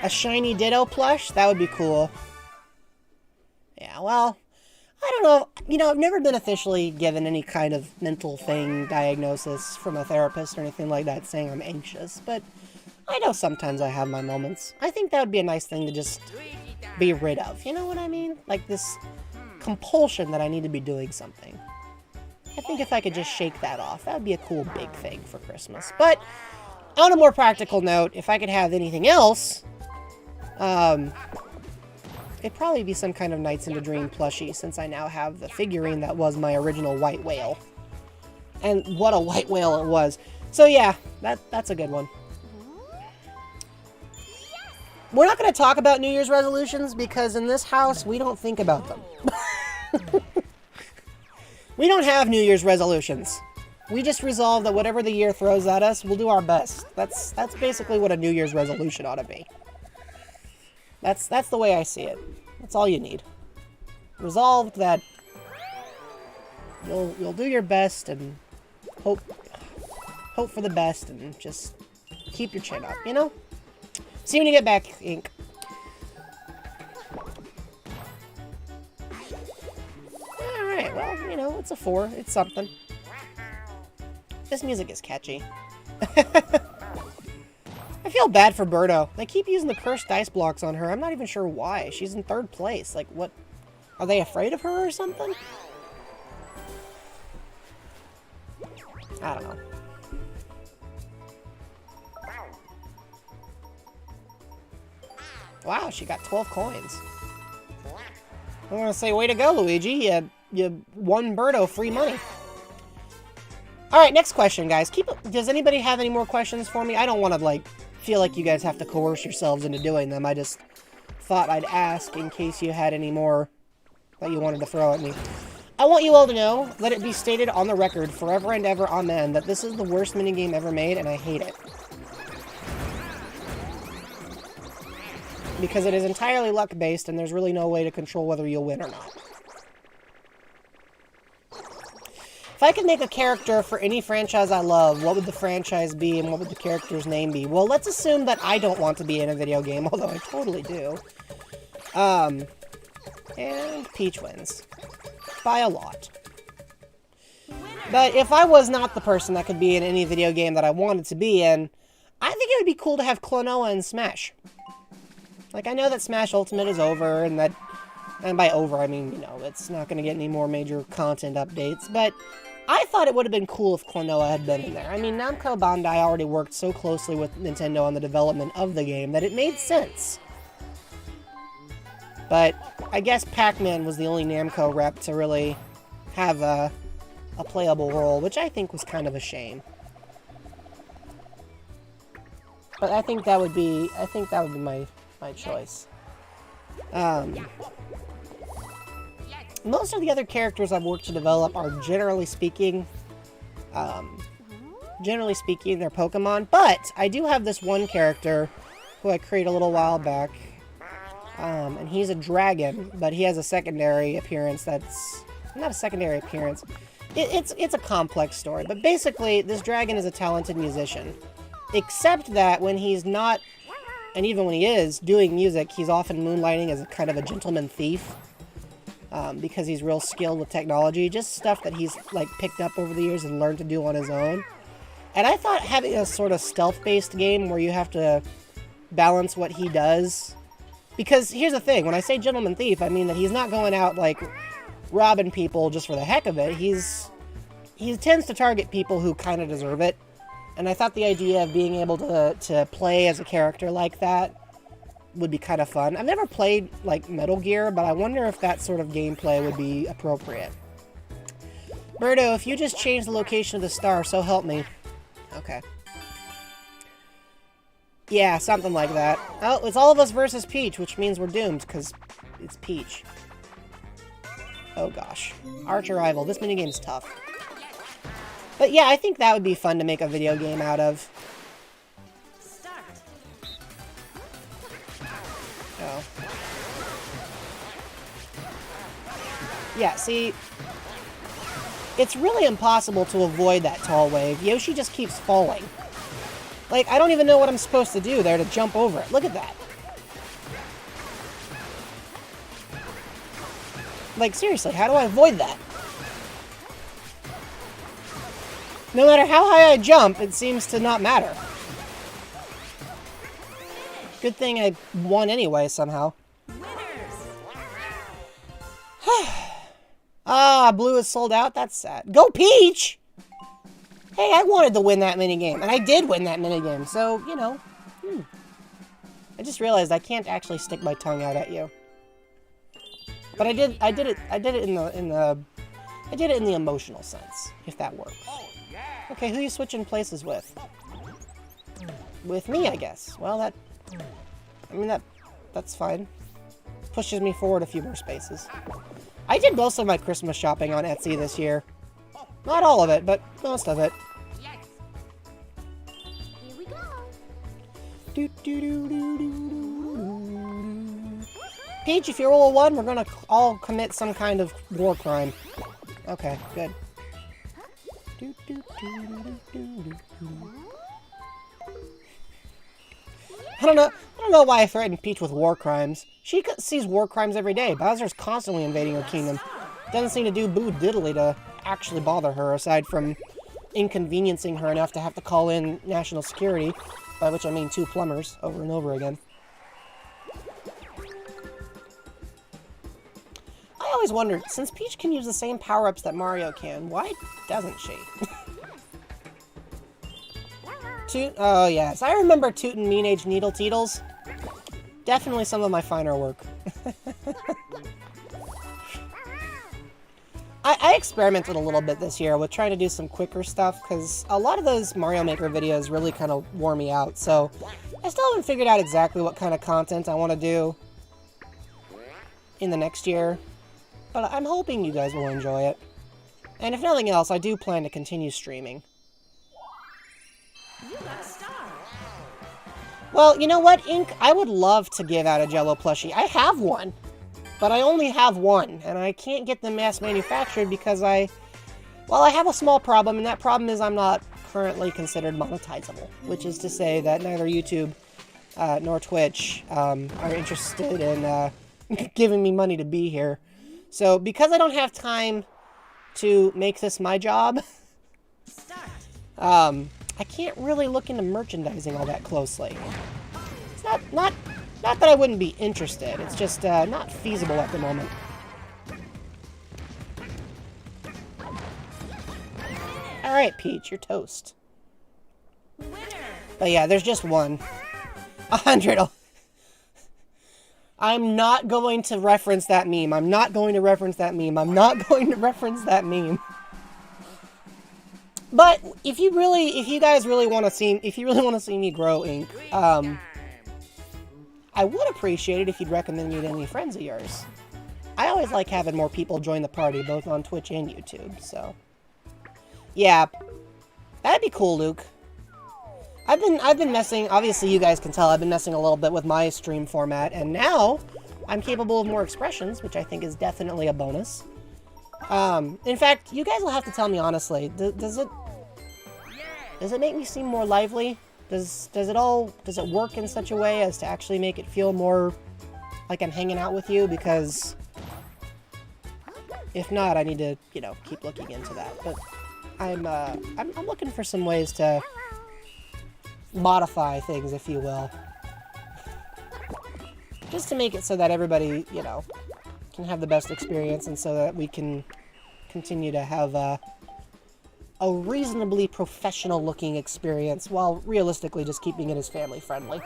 A shiny Ditto plush? That would be cool. Yeah, well, I don't know. You know, I've never been officially given any kind of mental thing diagnosis from a therapist or anything like that saying I'm anxious, but I know sometimes I have my moments. I think that would be a nice thing to just be rid of. You know what I mean? Like this compulsion that I need to be doing something. I think if I could just shake that off, that would be a cool big thing for Christmas. But on a more practical note, if I could have anything else, it'd probably be some kind of Nights into Dream plushie, since I now have the figurine that was my original white whale. And what a white whale it was. So yeah, that's a good one. We're not going to talk about New Year's resolutions because in this house, we don't think about them. We don't have New Year's resolutions. We just resolve that whatever the year throws at us, we'll do our best. That's basically what a New Year's resolution ought to be. That's the way I see it. That's all you need. Resolved that you'll do your best and hope for the best and just keep your chin up, you know? See you when you get back, Ink. Alright, well, you know, it's a 4. It's something. This music is catchy. I feel bad for Birdo. They keep using the cursed dice blocks on her. I'm not even sure why. She's in 3rd place. Like, what? Are they afraid of her or something? I don't know. Wow, she got 12 coins. I'm gonna say, way to go, Luigi. You won Birdo free money. Alright, next question, guys. Does anybody have any more questions for me? I don't want to, like, feel like you guys have to coerce yourselves into doing them. I just thought I'd ask in case you had any more that you wanted to throw at me. I want you all to know, let it be stated on the record, forever and ever, amen, that this is the worst minigame ever made, and I hate it. Because it is entirely luck-based, and there's really no way to control whether you'll win or not. If I could make a character for any franchise I love, what would the franchise be, and what would the character's name be? Well, let's assume that I don't want to be in a video game, although I totally do. And Peach wins. By a lot. But if I was not the person that could be in any video game that I wanted to be in, I think it would be cool to have Klonoa in Smash. Like, I know that Smash Ultimate is over, and by over, I mean, you know, it's not going to get any more major content updates, but I thought it would have been cool if Klonoa had been in there. I mean, Namco Bandai already worked so closely with Nintendo on the development of the game that it made sense. But I guess Pac-Man was the only Namco rep to really have a playable role, which I think was kind of a shame. But I think that would be my choice. Most of the other characters I've worked to develop are generally speaking, they're Pokemon, but I do have this one character who I created a little while back, and he's a dragon, but he has a secondary appearance that's, not a secondary appearance, it's a complex story, but basically this dragon is a talented musician, except that when he's not, and even when he is, doing music, he's often moonlighting as a kind of a gentleman thief. Because he's real skilled with technology, just stuff that he's like picked up over the years and learned to do on his own. And I thought having a sort of stealth-based game where you have to balance what he does, because here's the thing, when I say gentleman thief, I mean that he's not going out like robbing people just for the heck of it. He tends to target people who kind of deserve it. And I thought the idea of being able to play as a character like that would be kind of fun. I've never played, like, Metal Gear, but I wonder if that sort of gameplay would be appropriate. Birdo, if you just change the location of the star, so help me. Okay. Yeah, something like that. Oh, it's all of us versus Peach, which means we're doomed, because it's Peach. Oh gosh. Arch rival. This minigame's tough. But yeah, I think that would be fun to make a video game out of. Oh. Yeah, see, it's really impossible to avoid that tall wave. Yoshi just keeps falling. Like, I don't even know what I'm supposed to do there to jump over it. Look at that. Like, seriously, how do I avoid that? No matter how high I jump, it seems to not matter. Good thing I won anyway, somehow. Ah, blue is sold out? That's sad. Go Peach! Hey, I wanted to win that minigame, and I did win that minigame, so, you know. I just realized I can't actually stick my tongue out at you. But I did it in the emotional sense, if that works. Okay, who are you switching places with? With me, I guess. Well, I mean, that's fine. Pushes me forward a few more spaces. I did most of my Christmas shopping on Etsy this year. Not all of it, but most of it. Yes. Here we go. Peach, if you roll a 1, we're gonna all commit some kind of war crime. Okay, good. I don't know why I threatened Peach with war crimes. She sees war crimes every day. Bowser's constantly invading her kingdom. Doesn't seem to do boo diddly to actually bother her, aside from inconveniencing her enough to have to call in national security, by which I mean 2 plumbers, over and over again. I always wondered, since Peach can use the same power-ups that Mario can, why doesn't she? Oh yes, I remember Tootin' Mean-Age Needle Teetles. Definitely some of my finer work. I experimented a little bit this year with trying to do some quicker stuff, because a lot of those Mario Maker videos really kind of wore me out, so I still haven't figured out exactly what kind of content I want to do in the next year, but I'm hoping you guys will enjoy it. And if nothing else, I do plan to continue streaming. You got a star. Well, you know what, Ink? I would love to give out a Jello plushie. I have one, but I only have one, and I can't get them mass manufactured because I have a small problem, and that problem is I'm not currently considered monetizable, which is to say that neither YouTube nor Twitch are interested in giving me money to be here. So, because I don't have time to make this my job, I can't really look into merchandising all that closely. It's not that I wouldn't be interested, it's just not feasible at the moment. Alright, Peach, you're toast. But yeah, there's just one. 100. I'm not going to reference that meme. I'm not going to reference that meme. I'm not going to reference that meme. But if you guys really want to see me grow, Ink, I would appreciate it if you'd recommend me to any friends of yours. I always like having more people join the party, both on Twitch and YouTube, so. Yeah, that'd be cool, Luke. I've been messing, obviously you guys can tell, I've been messing a little bit with my stream format, and now I'm capable of more expressions, which I think is definitely a bonus. In fact, you guys will have to tell me honestly, does it make me seem more lively? Does it work in such a way as to actually make it feel more like I'm hanging out with you? Because if not, I need to, keep looking into that. But I'm looking for some ways to modify things, if you will. Just to make it so that everybody, can have the best experience, and so that we can continue to have a reasonably professional looking experience while realistically just keeping it as family friendly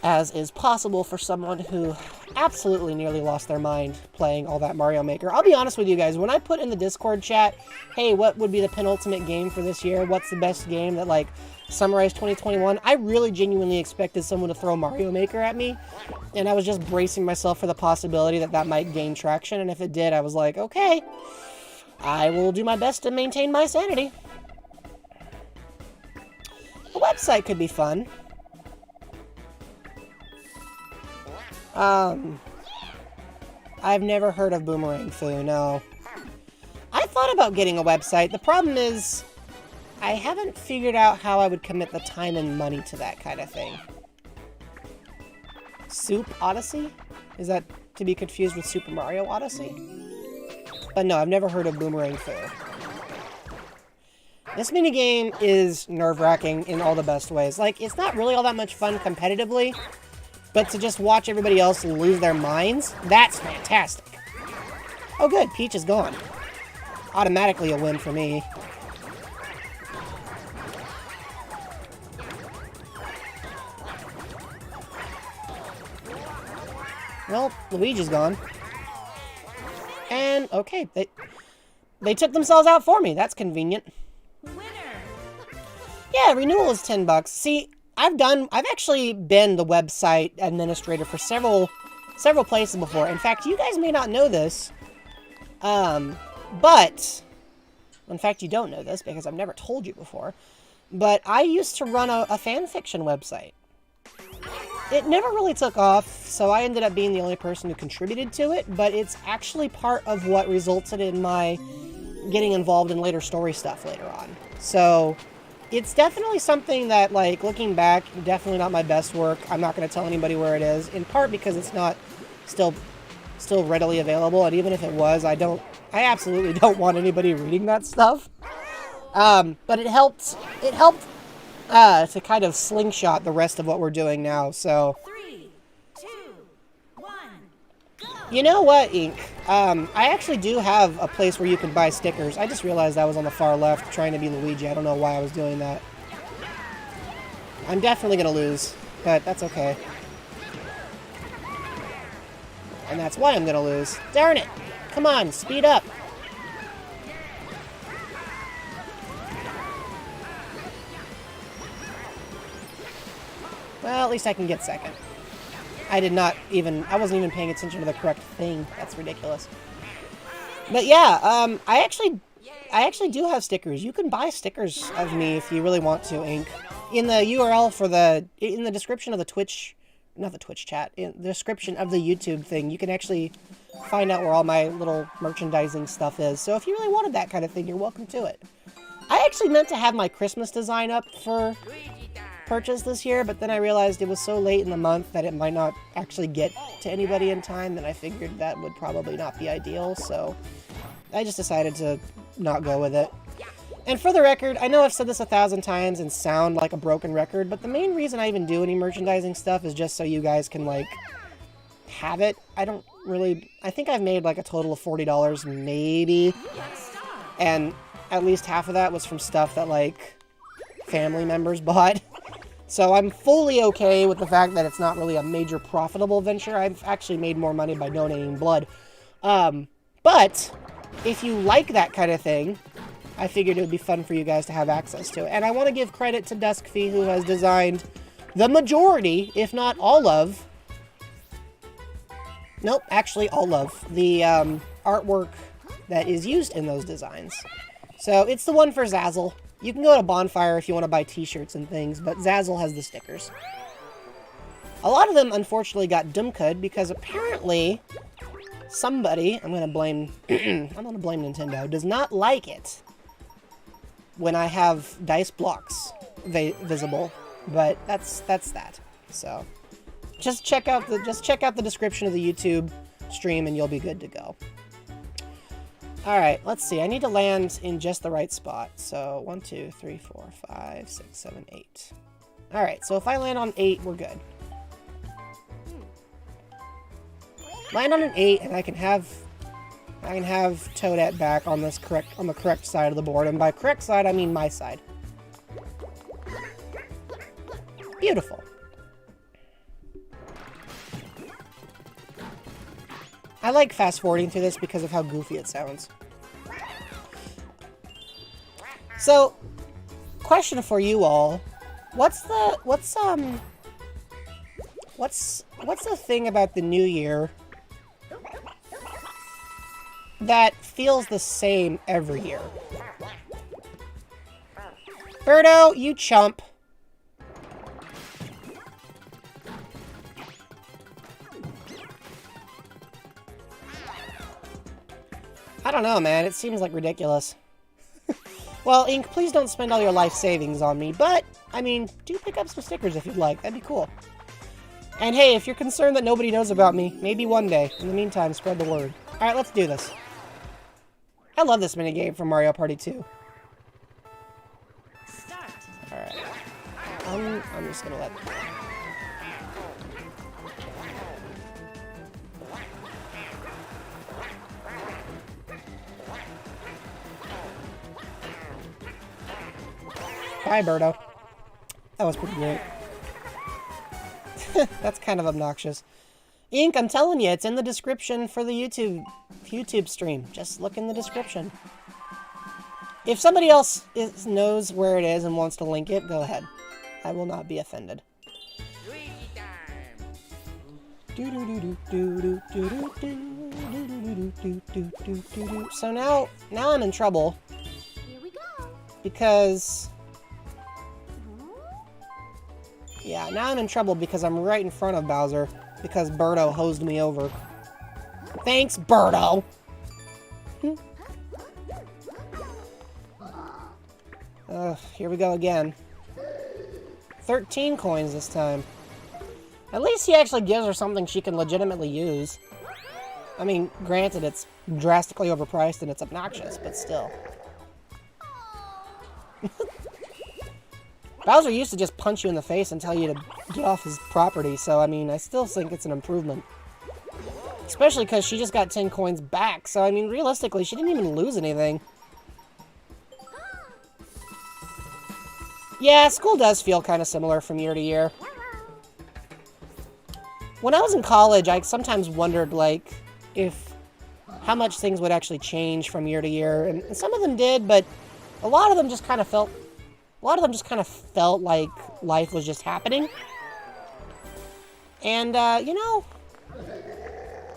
as is possible for someone who absolutely nearly lost their mind playing all that Mario Maker. I'll be honest with you guys, when I put in the Discord chat, hey, what would be the penultimate game for this year? What's the best game that, summarized 2021? I really genuinely expected someone to throw Mario Maker at me, and I was just bracing myself for the possibility that might gain traction, and if it did, I was like, okay, I will do my best to maintain my sanity. A website could be fun. I've never heard of Boomerang Foo, no. I thought about getting a website. The problem is, I haven't figured out how I would commit the time and money to that kind of thing. Soup Odyssey? Is that to be confused with Super Mario Odyssey? But no, I've never heard of Boomerang Foo. This minigame is nerve-wracking in all the best ways. It's not really all that much fun competitively, but to just watch everybody else lose their minds, that's fantastic. Oh good, Peach is gone. Automatically a win for me. Well, Luigi's gone. And, okay, they took themselves out for me. That's convenient. Winner. Yeah, renewal is $10. See, I've actually been the website administrator for several places before. In fact, you guys may not know this, but in fact, you don't know this because I've never told you before. But I used to run a fan fiction website. It never really took off, so I ended up being the only person who contributed to it, but it's actually part of what resulted in my getting involved in later story stuff later on. So it's definitely something that, like, looking back, definitely not my best work. I'm not going to tell anybody where it is, in part because it's not still readily available, and even if it was, I absolutely don't want anybody reading that stuff. But it helped to kind of slingshot the rest of what we're doing now, so. 3, 2, 1, go! You know what, Ink? I actually do have a place where you can buy stickers. I just realized I was on the far left trying to be Luigi. I don't know why I was doing that. I'm definitely going to lose, but that's okay. And that's why I'm going to lose. Darn it! Come on, speed up! Well, at least I can get second. I wasn't even paying attention to the correct thing. That's ridiculous. But yeah, I actually do have stickers. You can buy stickers of me if you really want to, Ink. In the URL in the description of the Twitch, not the Twitch chat, in the description of the YouTube thing, you can actually find out where all my little merchandising stuff is. So if you really wanted that kind of thing, you're welcome to it. I actually meant to have my Christmas design up for purchase this year, but then I realized it was so late in the month that it might not actually get to anybody in time, that I figured that would probably not be ideal, so I just decided to not go with it. And for the record, I know I've said this 1,000 times and sound like a broken record, but the main reason I even do any merchandising stuff is just so you guys can, like, have it. I think I've made like a total of $40 maybe, and at least half of that was from stuff that, like, family members bought. So I'm fully okay with the fact that it's not really a major profitable venture. I've actually made more money by donating blood. But if you like that kind of thing, I figured it would be fun for you guys to have access to it. And I want to give credit to Duskfee, who has designed the majority, if not all of, nope, actually all of, the artwork that is used in those designs. So it's the one for Zazzle. You can go to Bonfire if you want to buy t-shirts and things, but Zazzle has the stickers. A lot of them, unfortunately, got Dumkud because apparently somebody, I'm gonna blame Nintendo, does not like it when I have dice blocks visible, but that's that. So just check out the description of the YouTube stream and you'll be good to go. Alright, let's see. I need to land in just the right spot. So, 1, 2, 3, 4, 5, 6, 7, 8. Alright, so if I land on 8, we're good. Land on an 8, and I can have Toadette back on the correct side of the board. And by correct side, I mean my side. Beautiful. I like fast-forwarding through this because of how goofy it sounds. So, question for you all. What's the thing about the new year that feels the same every year? Birdo, you chump. I don't know, man. It seems like ridiculous. Well, Ink, please don't spend all your life savings on me, but, I mean, do pick up some stickers if you'd like. That'd be cool. And hey, if you're concerned that nobody knows about me, maybe one day. In the meantime, spread the word. Alright, let's do this. I love this minigame from Mario Party 2. Alright. I'm just gonna let... Bye, Birdo. That was pretty great. That's kind of obnoxious. Ink, I'm telling you, it's in the description for the YouTube stream. Just look in the description. If somebody else knows where it is and wants to link it, go ahead. I will not be offended. Luigi time. So now I'm in trouble. Here we go. Because... yeah, now I'm in trouble because I'm right in front of Bowser. Because Birdo hosed me over. Thanks, Birdo! Here we go again. 13 coins this time. At least he actually gives her something she can legitimately use. I mean, granted, it's drastically overpriced and it's obnoxious, but still. Bowser used to just punch you in the face and tell you to get off his property, so I mean, I still think it's an improvement. Especially because she just got 10 coins back, so I mean, realistically, she didn't even lose anything. Yeah, school does feel kind of similar from year to year. When I was in college, I sometimes wondered, like, how much things would actually change from year to year, and some of them did, but a lot of them just kind of felt like life was just happening. And, you know,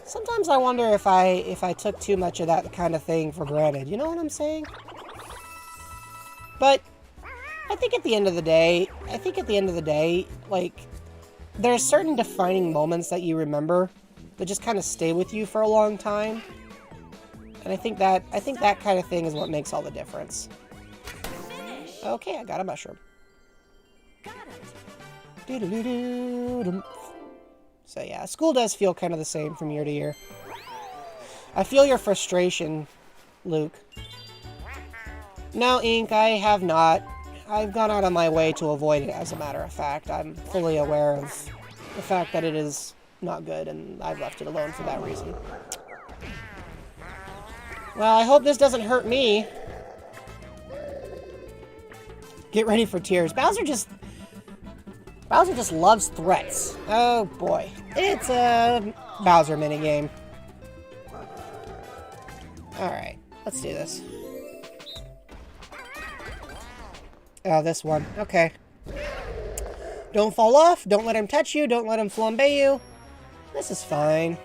sometimes I wonder if I took too much of that kind of thing for granted. You know what I'm saying? But I think at the end of the day, like, there are certain defining moments that you remember that just kind of stay with you for a long time. And I think that kind of thing is what makes all the difference. Finish. Okay, I got a mushroom. Got it. Doo-doo-doo-doo-dum. So yeah, school does feel kind of the same from year to year. I feel your frustration, Luke. No, Ink, I have not. I've gone out of my way to avoid it, as a matter of fact. I'm fully aware of the fact that it is not good, and I've left it alone for that reason. Well, I hope this doesn't hurt me. Get ready for tears. Bowser just loves threats. Oh boy. It's a Bowser minigame. Alright, let's do this. Oh, this one. Okay. Don't fall off. Don't let him touch you. Don't let him flambe you. This is fine.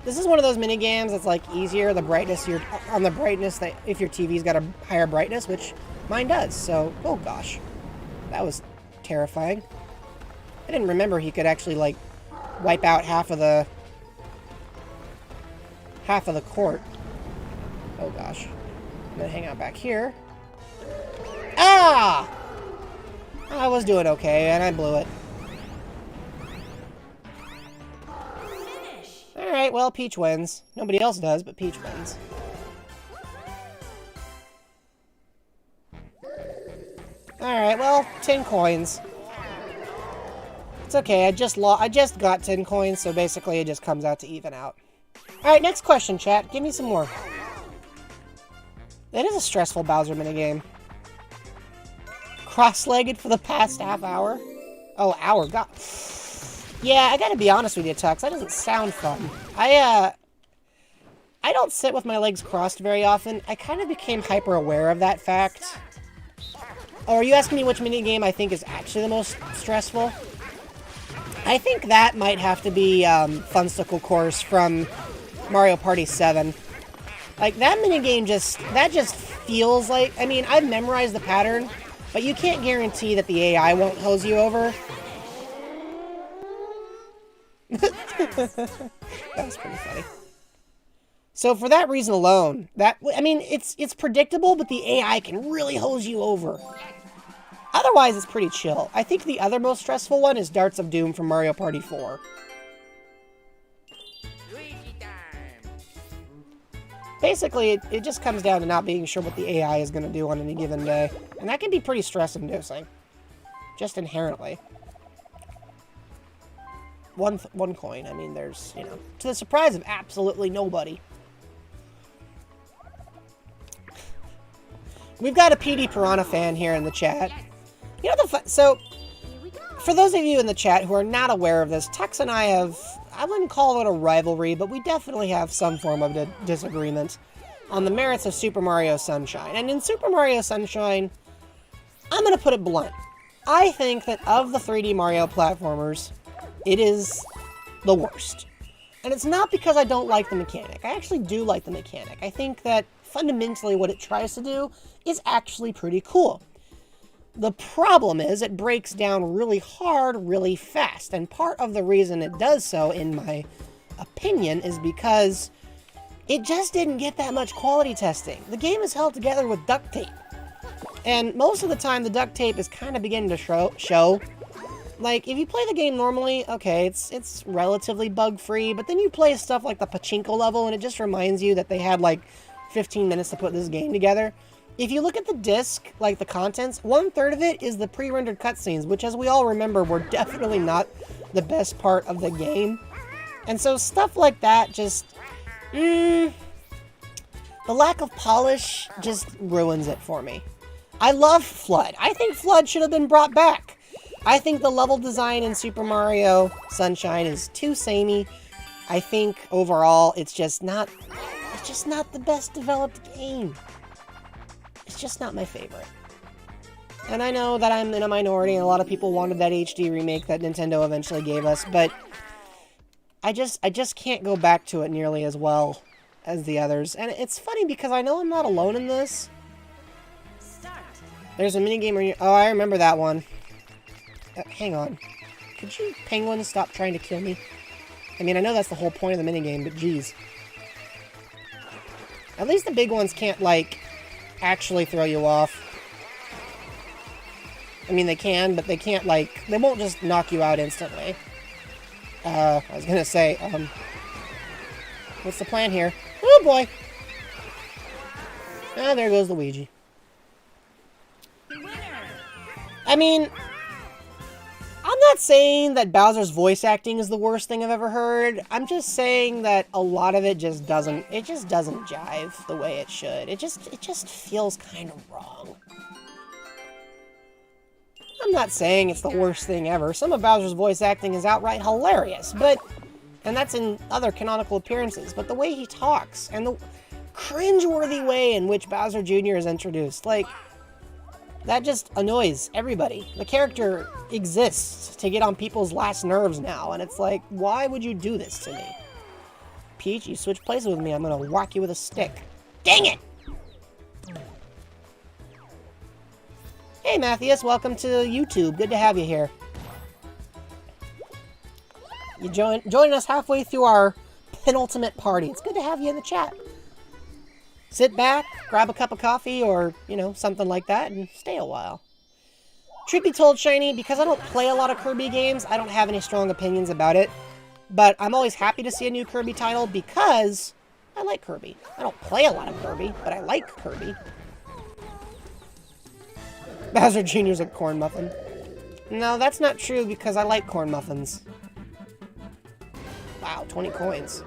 This is one of those mini games that's like easier. The brightness on the brightness that if your TV's got a higher brightness, which mine does. So, oh gosh, that was terrifying. I didn't remember he could actually like wipe out half of the court. Oh gosh, I'm gonna hang out back here. Ah! I was doing okay, and I blew it. Finish. Alright, well, Peach wins. Nobody else does, but Peach wins. Alright, well, 10 coins. It's okay, I just got 10 coins, so basically it just comes out to even out. Alright, next question, chat. Give me some more. That is a stressful Bowser minigame. Cross-legged for the past half hour? Oh, hour, god. Yeah, I gotta be honest with you, Tux. That doesn't sound fun. I don't sit with my legs crossed very often. I kind of became hyper-aware of that fact. Oh, are you asking me which minigame I think is actually the most stressful? I think that might have to be Funsicle Course from Mario Party 7. Like, that minigame just feels like... I mean, I've memorized the pattern, but you can't guarantee that the AI won't hose you over. That was pretty funny. So for that reason alone, I mean, it's predictable, but the AI can really hose you over. Otherwise, it's pretty chill. I think the other most stressful one is Darts of Doom from Mario Party 4. Luigi time. Basically, it just comes down to not being sure what the AI is going to do on any given day. And that can be pretty stress-inducing. Just inherently. One coin. I mean, there's, you know, to the surprise of absolutely nobody. We've got a PD Piranha fan here in the chat. You know so, for those of you in the chat who are not aware of this, Tux and I wouldn't call it a rivalry, but we definitely have some form of disagreement on the merits of Super Mario Sunshine. And in Super Mario Sunshine, I'm going to put it blunt. I think that of the 3D Mario platformers, it is the worst. And it's not because I don't like the mechanic. I actually do like the mechanic. I think that fundamentally what it tries to do is actually pretty cool. The problem is it breaks down really hard, really fast. And part of the reason it does so, in my opinion, is because it just didn't get that much quality testing. The game is held together with duct tape. And most of the time, the duct tape is kind of beginning to show. Like, if you play the game normally, okay, it's relatively bug-free, but then you play stuff like the pachinko level, and it just reminds you that they had, like, 15 minutes to put this game together. If you look at the disc, like the contents, 1/3 of it is the pre-rendered cutscenes, which, as we all remember, were definitely not the best part of the game. And so stuff like that just... the lack of polish just ruins it for me. I love Flood. I think Flood should have been brought back. I think the level design in Super Mario Sunshine is too samey. I think overall it's just not the best developed game. It's just not my favorite. And I know that I'm in a minority and a lot of people wanted that HD remake that Nintendo eventually gave us, but I just can't go back to it nearly as well as the others. And it's funny because I know I'm not alone in this. There's a minigame where you... Oh, I remember that one. Hang on. Could you, penguins, stop trying to kill me? I mean, I know that's the whole point of the minigame, but geez. At least the big ones can't, like, actually throw you off. I mean, they can, but they can't, like... They won't just knock you out instantly. I was gonna say, what's the plan here? Oh, boy! Ah, there goes Luigi. I mean... I'm not saying that Bowser's voice acting is the worst thing I've ever heard. I'm just saying that a lot of it just doesn't jive the way it should. It just feels kind of wrong. I'm not saying it's the worst thing ever. Some of Bowser's voice acting is outright hilarious, and that's in other canonical appearances, but the way he talks, and the cringeworthy way in which Bowser Jr. is introduced, like, that just annoys everybody. The character exists to get on people's last nerves now, and it's like, why would you do this to me? Peach, you switch places with me, I'm gonna whack you with a stick. Dang it! Hey, Matthias, welcome to YouTube. Good to have you here. You joining us halfway through our penultimate party. It's good to have you in the chat. Sit back, grab a cup of coffee, or, you know, something like that, and stay a while. Truth be told, Shiny, because I don't play a lot of Kirby games, I don't have any strong opinions about it. But I'm always happy to see a new Kirby title because I like Kirby. I don't play a lot of Kirby, but I like Kirby. Bowser Jr.'s a corn muffin. No, that's not true because I like corn muffins. Wow, 20 coins.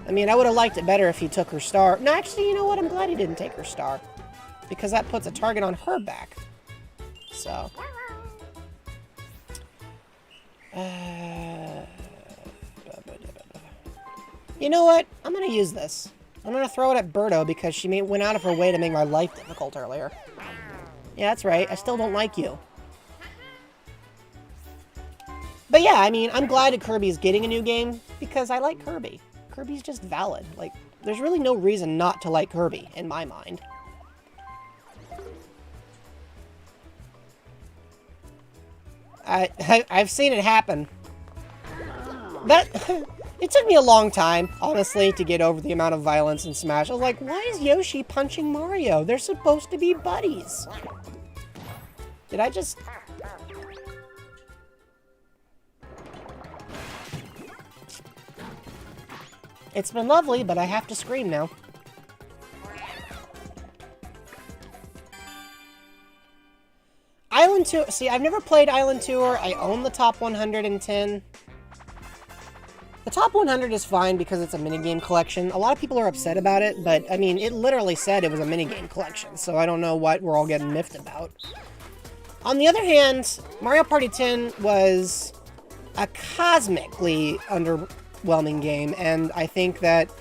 I mean, I would have liked it better if he took her star. No, actually, you know what? I'm glad he didn't take her star. Because that puts a target on her back. So. You know what? I'm going to use this. I'm going to throw it at Birdo because she went out of her way to make my life difficult earlier. Yeah, that's right. I still don't like you. But yeah, I mean, I'm glad that Kirby's getting a new game because I like Kirby. Kirby's just valid. Like, there's really no reason not to like Kirby, in my mind. I've seen it happen. It took me a long time, honestly, to get over the amount of violence in Smash. I was like, why is Yoshi punching Mario? They're supposed to be buddies. Did I just... It's been lovely, but I have to scream now. Island Tour... See, I've never played Island Tour. I own the top 110. The top 100 is fine because it's a minigame collection. A lot of people are upset about it, but, I mean, it literally said it was a minigame collection, so I don't know what we're all getting miffed about. On the other hand, Mario Party 10 was a cosmically underwhelming game, and I think that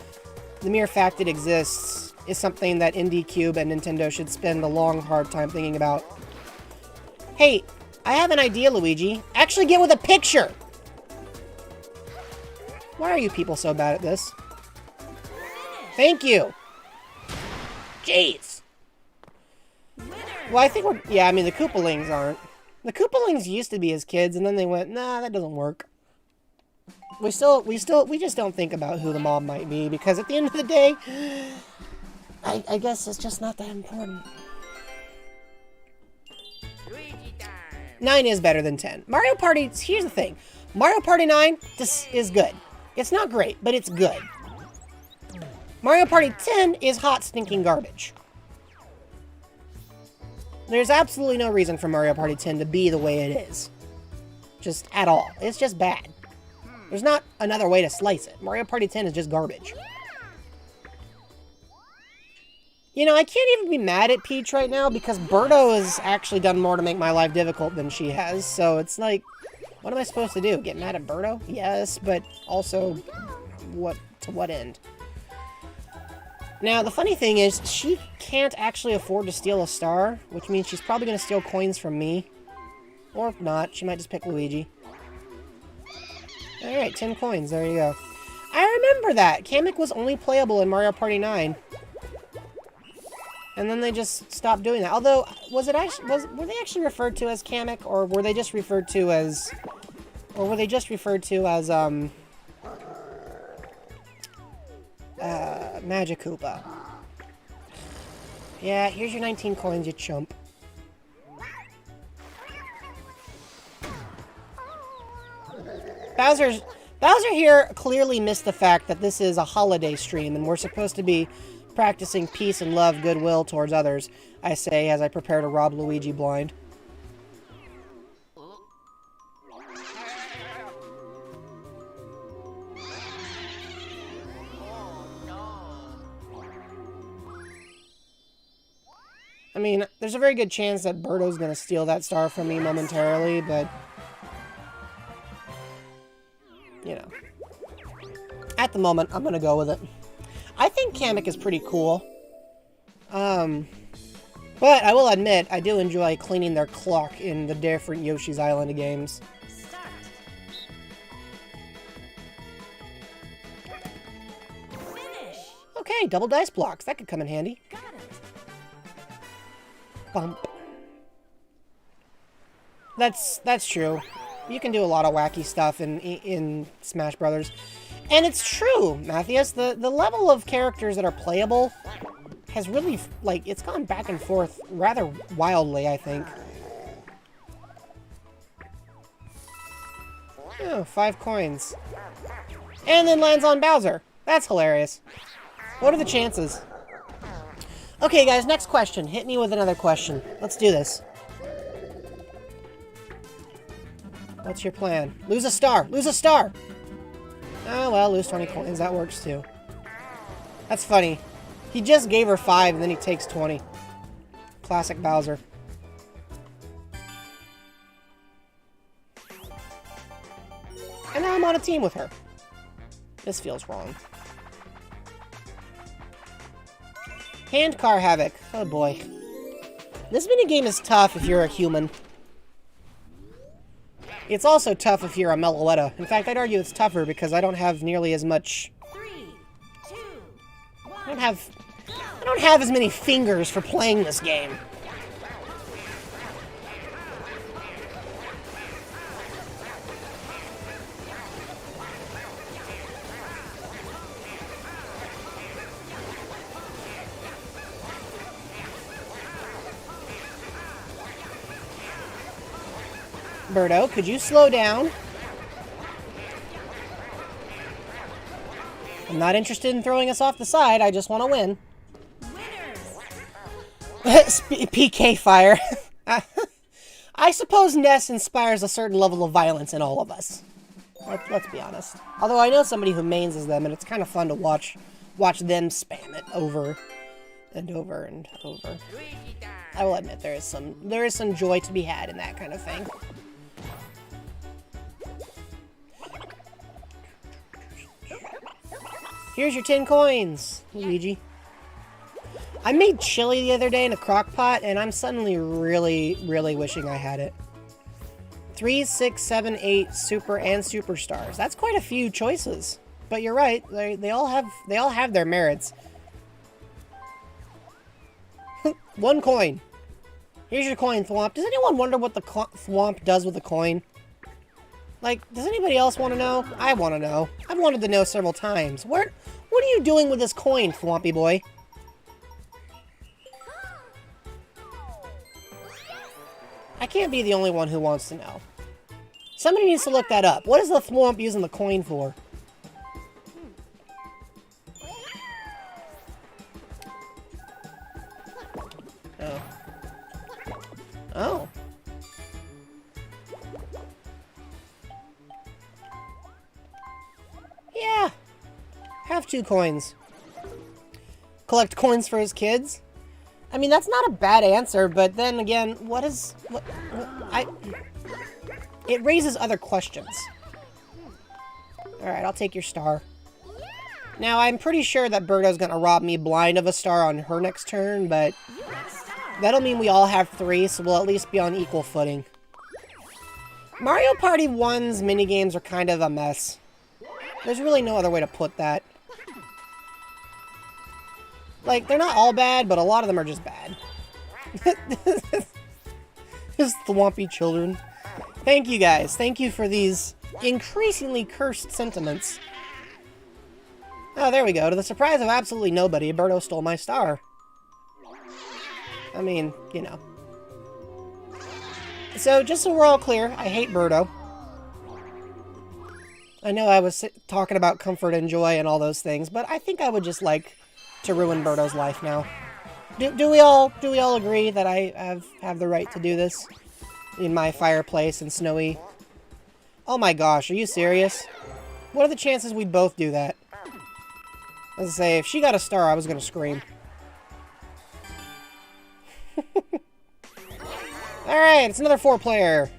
the mere fact it exists is something that Indie Cube and Nintendo should spend a long, hard time thinking about. Hey, I have an idea, Luigi. Actually get with a picture! Why are you people so bad at this? Thank you! Jeez! Well, I think we're... Yeah, I mean, the Koopalings aren't. The Koopalings used to be his kids, and then they went, nah, that doesn't work. We just don't think about who the mom might be, because at the end of the day, I guess it's just not that important. Luigi time. 9 is better than 10. Mario Party, here's the thing. Mario Party 9, this is good. It's not great, but it's good. Mario Party 10 is hot, stinking garbage. There's absolutely no reason for Mario Party 10 to be the way it is. Just at all. It's just bad. There's not another way to slice it. Mario Party 10 is just garbage. You know, I can't even be mad at Peach right now because Birdo has actually done more to make my life difficult than she has. So it's like, what am I supposed to do? Get mad at Birdo? Yes, but also, to what end? Now, the funny thing is, she can't actually afford to steal a star, which means she's probably going to steal coins from me. Or not, she might just pick Luigi. Alright, 10 coins, there you go. I remember that! Kamek was only playable in Mario Party 9. And then they just stopped doing that. Although, were they actually referred to as Kamek, or were they just referred to as... Magic Koopa. Yeah, here's your 19 coins, you chump. Bowser here clearly missed the fact that this is a holiday stream and we're supposed to be practicing peace and love, goodwill towards others, I say as I prepare to rob Luigi blind. I mean, there's a very good chance that Birdo's gonna steal that star from me momentarily, but... you know. At the moment, I'm gonna go with it. I think Kamek is pretty cool. But I will admit, I do enjoy cleaning their clock in the different Yoshi's Island games. Start. Finish. Okay, double dice blocks. That could come in handy. Got it. Bump. That's true. You can do a lot of wacky stuff in Smash Brothers. And it's true, Matthias. The level of characters that are playable has really, like, it's gone back and forth rather wildly, I think. Oh, 5 coins. And then lands on Bowser. That's hilarious. What are the chances? Okay, guys, next question. Hit me with another question. Let's do this. What's your plan? Lose a star! Lose a star! Oh, well, lose 20 coins. That works, too. That's funny. He just gave her 5, and then he takes 20. Classic Bowser. And now I'm on a team with her. This feels wrong. Handcar Havoc. Oh boy. This minigame is tough if you're a human. It's also tough if you're a Meloetta. In fact, I'd argue it's tougher because I don't have nearly as much... 3, 2, 1. I don't have as many fingers for playing this game. Birdo, could you slow down? I'm not interested in throwing us off the side, I just want to win. Winners. PK fire. I suppose Ness inspires a certain level of violence in all of us. Let's be honest. Although I know somebody who mains as them, and it's kind of fun to watch them spam it over and over and over. Luigi time. I will admit there is some joy to be had in that kind of thing. Here's your 10 coins, Luigi. I made chili the other day in a crock pot, and I'm suddenly really, really wishing I had it. 3, 6, 7, 8 super and superstars. That's quite a few choices. But you're right. They all have their merits. 1 coin. Here's your coin, Thwomp. Does anyone wonder what the Thwomp does with a coin? Like, does anybody else want to know? I want to know. I've wanted to know several times. What are you doing with this coin, Thwompy boy? I can't be the only one who wants to know. Somebody needs to look that up. What is the Thwomp using the coin for? Oh. Oh. Yeah. Have 2 coins. Collect coins for his kids? I mean, that's not a bad answer, but then again, it raises other questions. Alright, I'll take your star. Now, I'm pretty sure that Birdo's gonna rob me blind of a star on her next turn, but that'll mean we all have 3, so we'll at least be on equal footing. Mario Party 1's minigames are kind of a mess. There's really no other way to put that. Like, they're not all bad, but a lot of them are just bad. Just thwompy children. Thank you guys. Thank you for these increasingly cursed sentiments. Oh, there we go. To the surprise of absolutely nobody, Birdo stole my star. I mean, you know. So, just so we're all clear, I hate Birdo. I know I was talking about comfort and joy and all those things, but I think I would just like to ruin Birdo's life now. Do we all agree that I have the right to do this? In my fireplace and snowy... Oh my gosh, are you serious? What are the chances we both do that? As I say, if she got a star, I was gonna scream. Alright, it's another 4-player.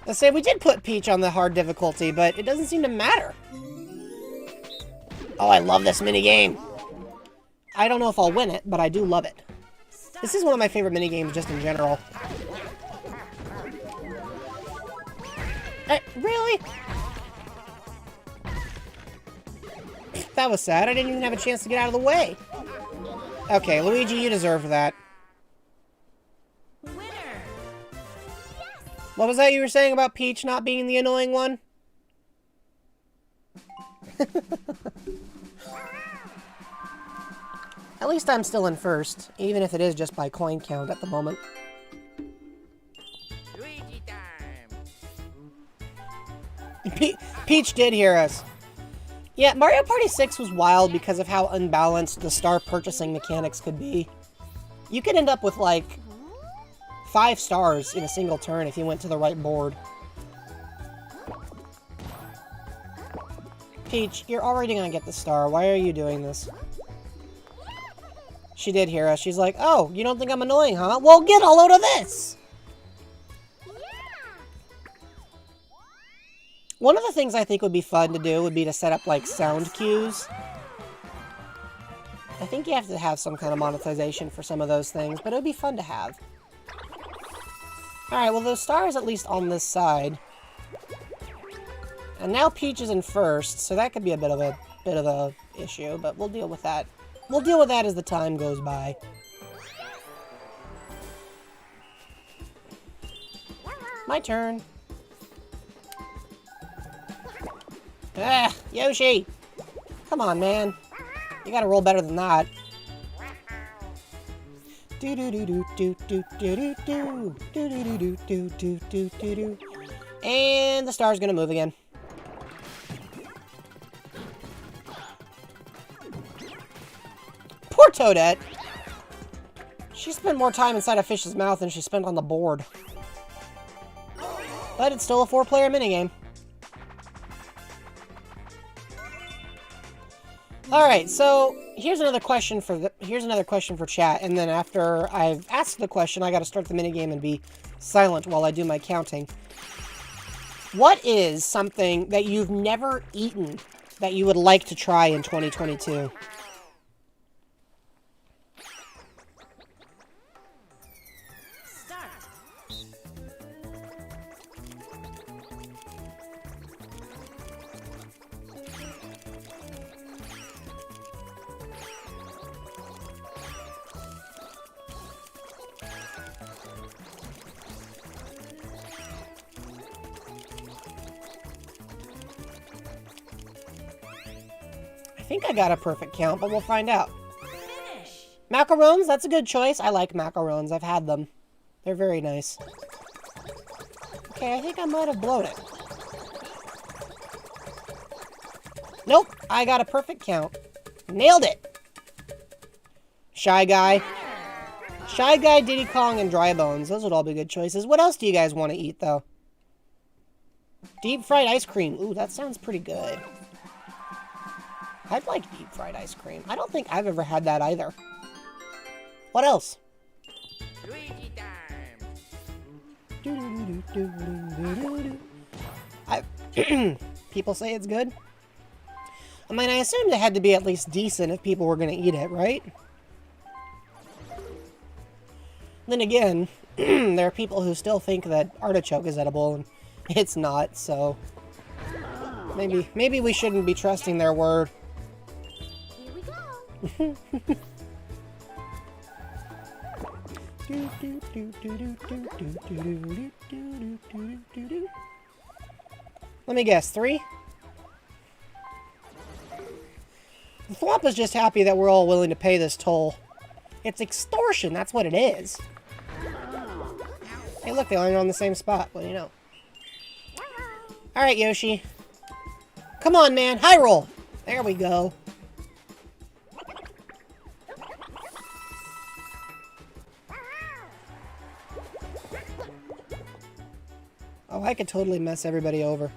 Let's say we did put Peach on the hard difficulty, but it doesn't seem to matter. Oh, I love this minigame. I don't know if I'll win it, but I do love it. This is one of my favorite minigames just in general. Really? That was sad. I didn't even have a chance to get out of the way. Okay, Luigi, you deserve that. Winner. What was that you were saying about Peach not being the annoying one? At least I'm still in first, even if it is just by coin count at the moment. Luigi time. Peach did hear us. Yeah, Mario Party 6 was wild because of how unbalanced the star purchasing mechanics could be. You could end up with, like, 5 stars in a single turn if you went to the right board. Peach, you're already gonna get the star. Why are you doing this? She did hear us. She's like, oh, you don't think I'm annoying, huh? Well, get a load of this! One of the things I think would be fun to do would be to set up, like, sound cues. I think you have to have some kind of monetization for some of those things, but it would be fun to have. Alright, well, the star is at least on this side. And now Peach is in first, so that could be a bit of a issue, but we'll deal with that. We'll deal with that as the time goes by. My turn. Ah, Yoshi! Come on, man. You gotta roll better than that. Do do do do do do do do do do do do do do do do do. And the star's gonna move again. Poor Toadette. She spent more time inside a fish's mouth than she spent on the board. But it's still a 4-player minigame. Alright, so here's another question for chat, and then after I've asked the question, I gotta start the minigame and be silent while I do my counting. What is something that you've never eaten that you would like to try in 2022? think I got a perfect count, but we'll find out. Finish. Macarons, that's a good choice. I like macarons. I've had them. They're very nice. Okay, I think I might have blown it. Nope, I got a perfect count. Nailed it! Shy Guy. Shy Guy, Diddy Kong, and Dry Bones. Those would all be good choices. What else do you guys want to eat, though? Deep fried ice cream. Ooh, that sounds pretty good. I'd like deep fried ice cream. I don't think I've ever had that either. What else? Luigi time. People say it's good. I mean, I assumed it had to be at least decent if people were going to eat it, right? Then again, there are people who still think that artichoke is edible, and it's not, so... Maybe we shouldn't be trusting their word. Here we go. Let me guess, 3? The Thwomp is just happy that we're all willing to pay this toll. It's extortion, that's what it is. Hey look, they landed on the same spot. Well, you know. Alright, Yoshi. Come on, man. High roll. There we go. Oh, I could totally mess everybody over.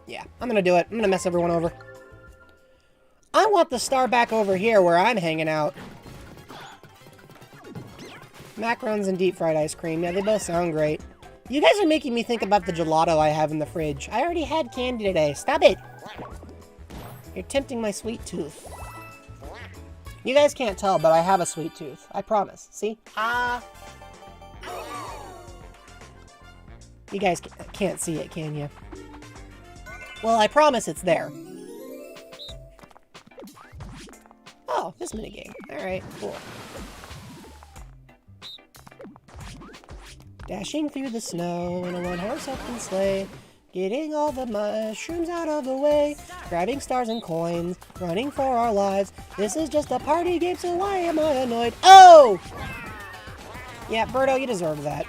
Yeah, I'm gonna do it. I'm gonna mess everyone over. I want the star back over here where I'm hanging out. Macarons and deep fried ice cream. Yeah, they both sound great. You guys are making me think about the gelato I have in the fridge. I already had candy today. Stop it! You're tempting my sweet tooth. You guys can't tell, but I have a sweet tooth. I promise. See? Ah! You guys can't see it, can you? Well, I promise it's there. Oh, this minigame. Alright, cool. Dashing through the snow in a one-horse open sleigh, getting all the mushrooms out of the way, grabbing stars and coins, running for our lives. This is just a party game, so why am I annoyed? Oh! Yeah, Birdo, you deserve that.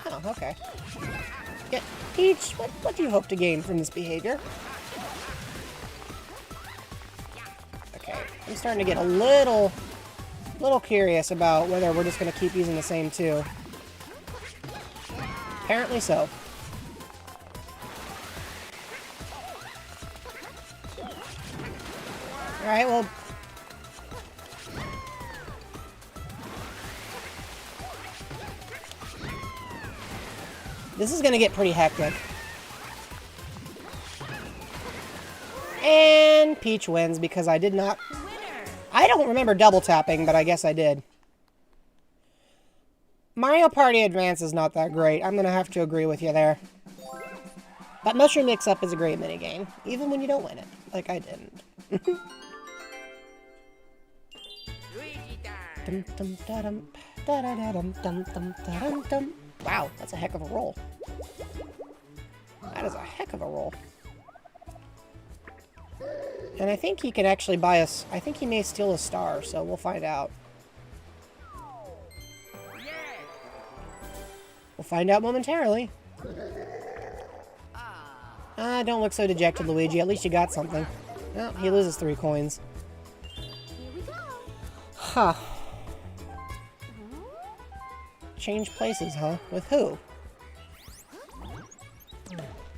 Oh, okay. Yeah, Peach, what do you hope to gain from this behavior? Okay, I'm starting to get a little curious about whether we're just going to keep using the same two. Apparently so. Alright, well... This is going to get pretty hectic. And Peach wins because I did not... I don't remember double tapping, but I guess I did. Mario Party Advance is not that great. I'm going to have to agree with you there. But Mushroom Mix-Up is a great minigame, even when you don't win it, like I didn't. Wow, that's a heck of a roll. That is a heck of a roll. And I think he can actually buy us... I think he may steal a star, so we'll find out. We'll find out momentarily. Don't look so dejected, Luigi. At least you got something. Oh, he loses 3 coins. Here we go. Huh. Change places, huh? With who?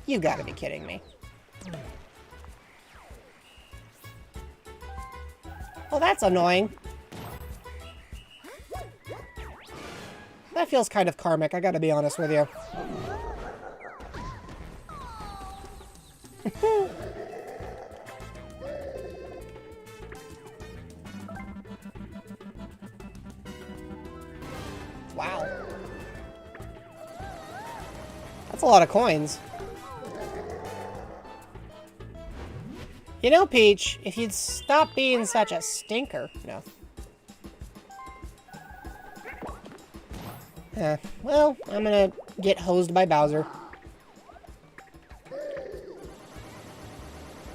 You gotta be kidding me. Well, that's annoying. That feels kind of karmic, I gotta be honest with you. Wow. That's a lot of coins. You know, Peach, if you'd stop being such a stinker. No. Well, I'm gonna get hosed by Bowser.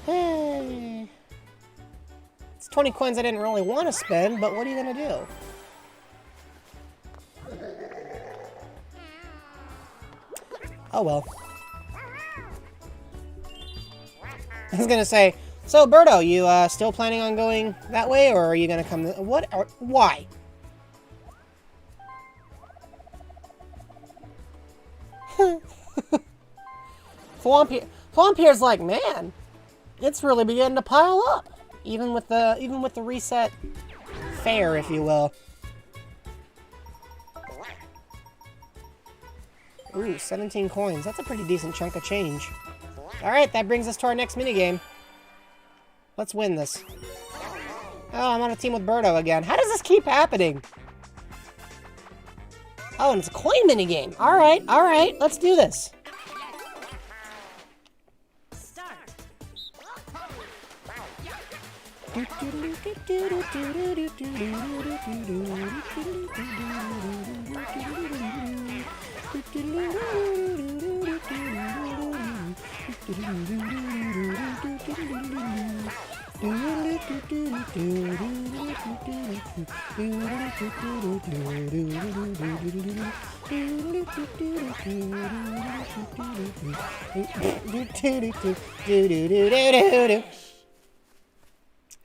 Hey. It's 20 coins I didn't really want to spend, but what are you gonna do? Oh well. I was gonna say, so Birdo, you still planning on going that way, or are you gonna come? Why? Flampier's like, man, it's really beginning to pile up, even with the reset fare, if you will. Ooh, 17 coins. That's a pretty decent chunk of change. Alright, that brings us to our next minigame. Let's win this. Oh, I'm on a team with Birdo again. How does this keep happening? Oh, and it's a coin minigame. Alright, let's do this.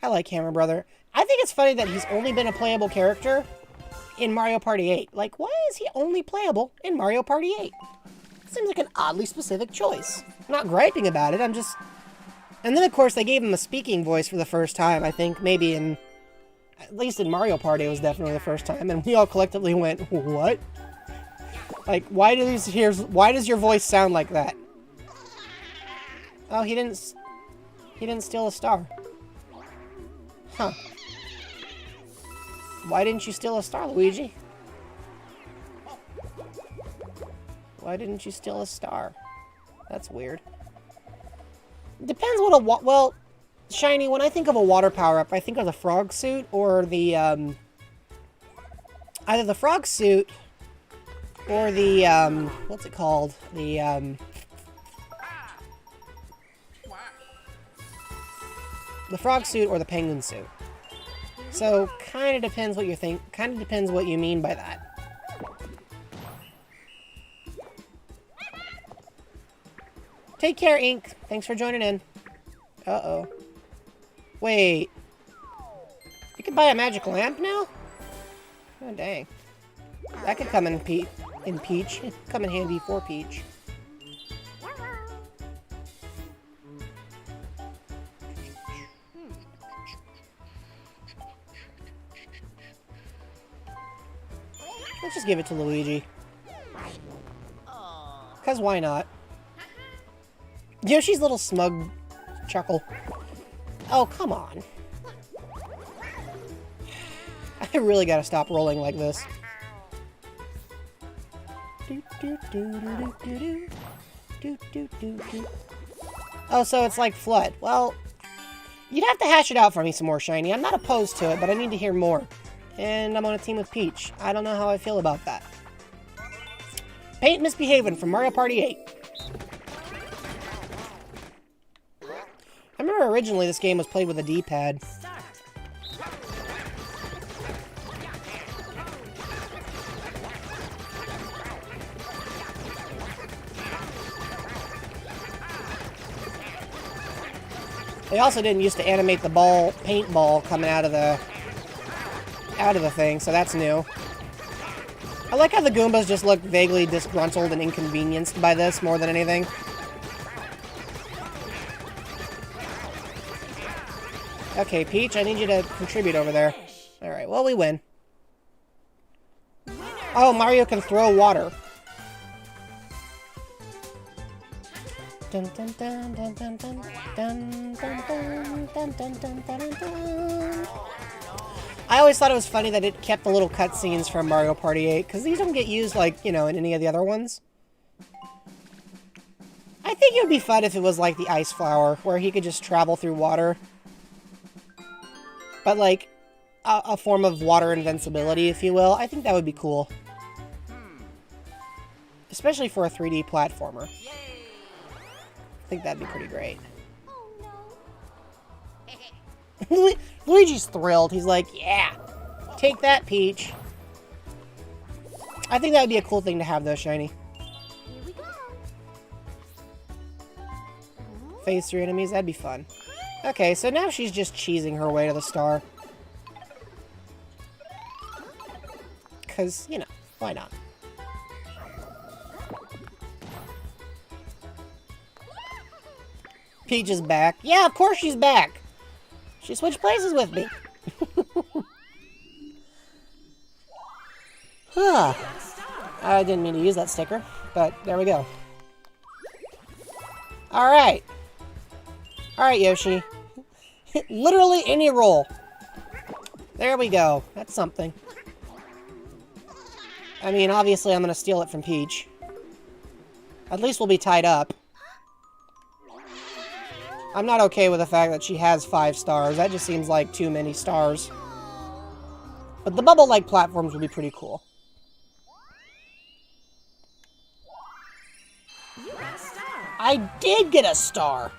I like Hammer Brother. I think it's funny that he's only been a playable character in Mario Party 8. Like, why is he only playable in Mario Party 8? Seems like an oddly specific choice. I'm not griping about it, I'm just... And then, of course, they gave him a speaking voice for the first time, I think, maybe in... At least in Mario Party, it was definitely the first time, and we all collectively went, what? Like, why does your voice sound like that? Oh, he didn't steal a star. Huh. Why didn't you steal a star, Luigi? Why didn't you steal a star? That's weird. Depends what a well, Shiny, when I think of a water power-up, I think of the frog suit or the, either the frog suit or the, what's it called? The frog suit or the penguin suit. So, kind of depends what you think, kind of depends what you mean by that. Take care, Ink. Thanks for joining in. Uh-oh. Wait. You can buy a magic lamp now? Oh, dang. That could come in Peach. Come in handy for Peach. Let's just give it to Luigi. 'Cause why not? Yoshi's little smug chuckle. Oh, come on. I really gotta stop rolling like this. Oh, so it's like Flood. Well, you'd have to hash it out for me some more, Shiny. I'm not opposed to it, but I need to hear more. And I'm on a team with Peach. I don't know how I feel about that. Paint Misbehaving from Mario Party 8. I remember originally this game was played with a D-pad. They also didn't used to animate the paintball coming out of the thing, so that's new. I like how the Goombas just look vaguely disgruntled and inconvenienced by this more than anything. Okay, Peach, I need you to contribute over there. Alright, well, we win. Oh, Mario can throw water. Dun dun dun dun dun dun dun dun dun dun dun dun dun dun. I always thought it was funny that it kept the little cutscenes from Mario Party 8, because these don't get used, like, you know, in any of the other ones. I think it would be fun if it was like the ice flower, where he could just travel through water. But like, a form of water invincibility, if you will. I think that would be cool. Especially for a 3D platformer. I think that'd be pretty great. Luigi's thrilled. He's like, yeah, take that, Peach. I think that would be a cool thing to have, though, Shiny. Here we go. Phase 3 enemies, that'd be fun. Okay, so now she's just cheesing her way to the star. Because, you know, why not? Peach is back. Yeah, of course she's back. She switched places with me. Huh. I didn't mean to use that sticker, but there we go. Alright. Alright, Yoshi. Literally any roll. There we go. That's something. I mean, obviously I'm going to steal it from Peach. At least we'll be tied up. I'm not okay with the fact that she has 5 stars. That just seems like too many stars. But the bubble-like platforms would be pretty cool. You got a star. I did get a star!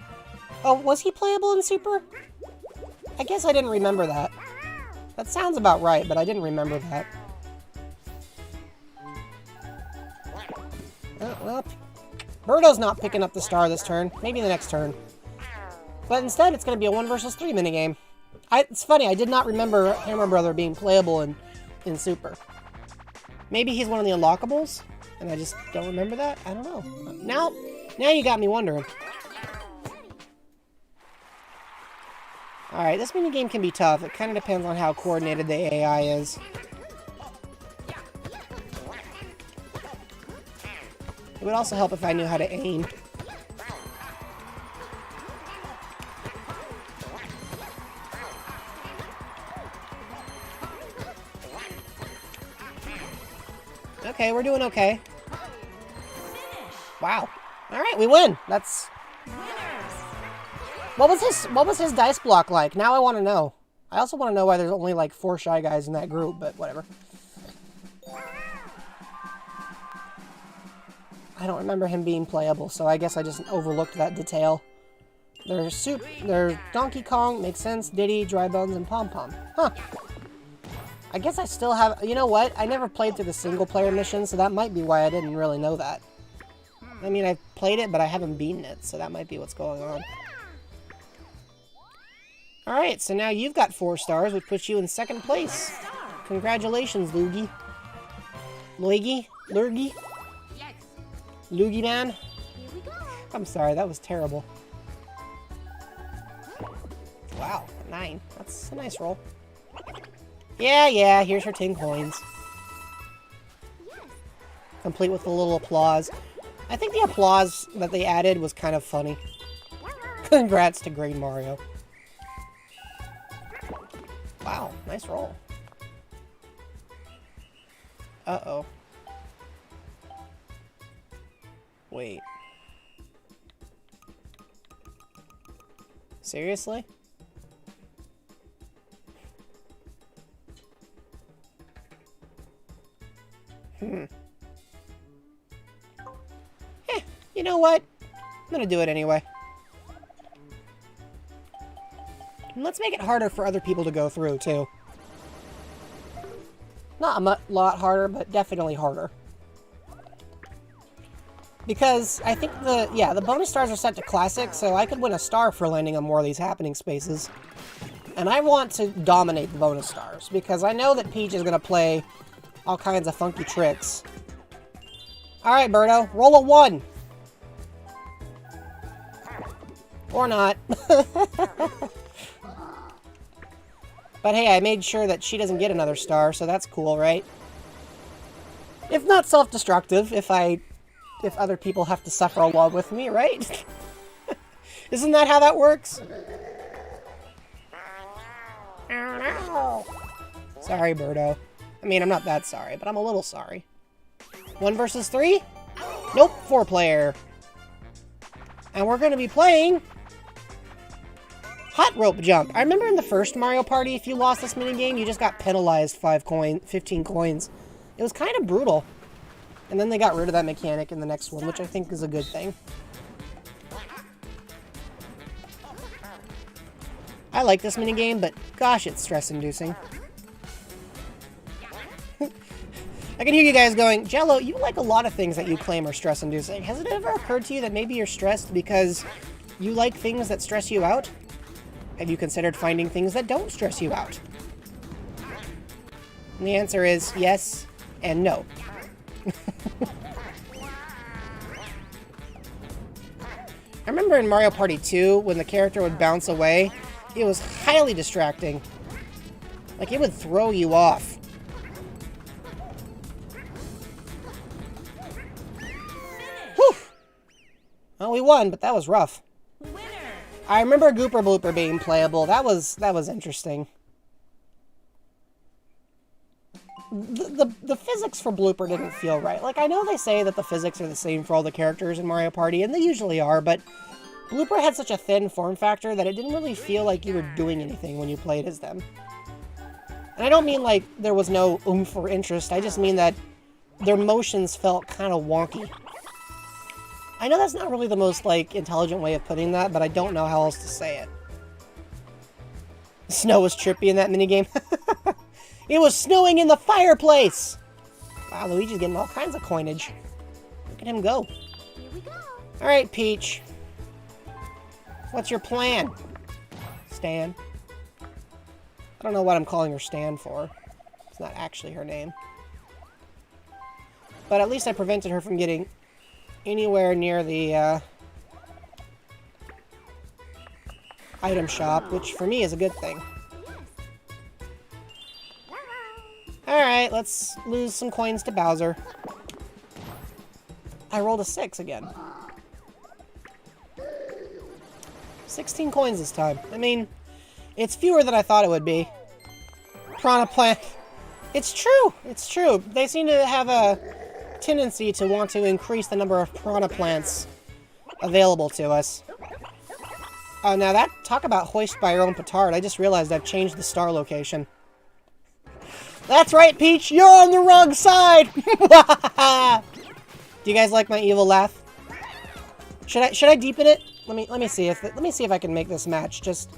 Oh, was he playable in Super? I guess I didn't remember that. That sounds about right, but I didn't remember that. Well, Birdo's not picking up the star this turn. Maybe the next turn. But instead, it's going to be a 1 versus 3 minigame. It's funny, I did not remember Hammer Brother being playable in Super. Maybe he's one of the unlockables, and I just don't remember that? I don't know. Now you got me wondering. Alright, this minigame can be tough. It kind of depends on how coordinated the AI is. It would also help if I knew how to aim. Okay, we're doing okay. Wow. Alright, we win. That's... What was his dice block like? Now I want to know. I also want to know why there's only like 4 Shy Guys in that group, but whatever. I don't remember him being playable, so I guess I just overlooked that detail. There's Donkey Kong, makes sense, Diddy, Dry Bones, and Pom Pom. Huh. I guess I still have... You know what? I never played through the single-player mission, so that might be why I didn't really know that. I mean, I've played it, but I haven't beaten it, so that might be what's going on. Alright, so now you've got 4 stars, which puts you in 2nd place. Congratulations, Luigi. Luigi? Lurgy? Yes. Luigi Man? Here we go. I'm sorry, that was terrible. Wow, 9. That's a nice roll. Yeah, here's her 10 coins. Yes. Complete with a little applause. I think the applause that they added was kind of funny. Congrats to Green Mario. Wow, nice roll. Uh-oh. Wait. Seriously? You know what? I'm gonna do it anyway. And let's make it harder for other people to go through, too. Not a lot harder, but definitely harder. Because I think the bonus stars are set to classic, so I could win a star for landing on more of these happening spaces. And I want to dominate the bonus stars, because I know that Peach is gonna play all kinds of funky tricks. Alright, Birdo, roll a 1! Or not. But hey, I made sure that she doesn't get another star, so that's cool, right? If not self-destructive, if other people have to suffer along with me, right? Isn't that how that works? Sorry, Birdo. I mean, I'm not that sorry, but I'm a little sorry. 1 versus 3? Nope, 4 player. And we're going to be playing Hot Rope Jump. I remember in the first Mario Party, if you lost this minigame, you just got penalized 15 coins. It was kind of brutal. And then they got rid of that mechanic in the next one, which I think is a good thing. I like this minigame, but gosh, it's stress-inducing. I can hear you guys going, Jello, you like a lot of things that you claim are stress-inducing. Has it ever occurred to you that maybe you're stressed because you like things that stress you out? Have you considered finding things that don't stress you out? And the answer is yes and no. I remember in Mario Party 2, when the character would bounce away, it was highly distracting. Like, it would throw you off. Whew! Well, we won, but that was rough. Winner. I remember Gooper Blooper being playable. That was interesting. The physics for Blooper didn't feel right. Like, I know they say that the physics are the same for all the characters in Mario Party, and they usually are, but Blooper had such a thin form factor that it didn't really feel like you were doing anything when you played as them. And I don't mean like there was no oomph or interest, I just mean that their motions felt kind of wonky. I know that's not really the most, like, intelligent way of putting that, but I don't know how else to say it. Snow was trippy in that minigame. It was snowing in the fireplace! Wow, Luigi's getting all kinds of coinage. Look at him go. Here we go. Alright, Peach. What's your plan? Stan. I don't know what I'm calling her Stan for. It's not actually her name. But at least I prevented her from getting anywhere near the item shop, which for me is a good thing. Alright, let's lose some coins to Bowser. I rolled a 6 again. 16 coins this time. I mean, it's fewer than I thought it would be. Piranha Plant. It's true! It's true. They seem to have a tendency to want to increase the number of Piranha Plants available to us. Oh, now that, talk about hoist by your own petard. I just realized I've changed the star location. That's right, Peach! You're on the wrong side! Do you guys like my evil laugh? Should I deepen it? Let me see if I can make this match. Just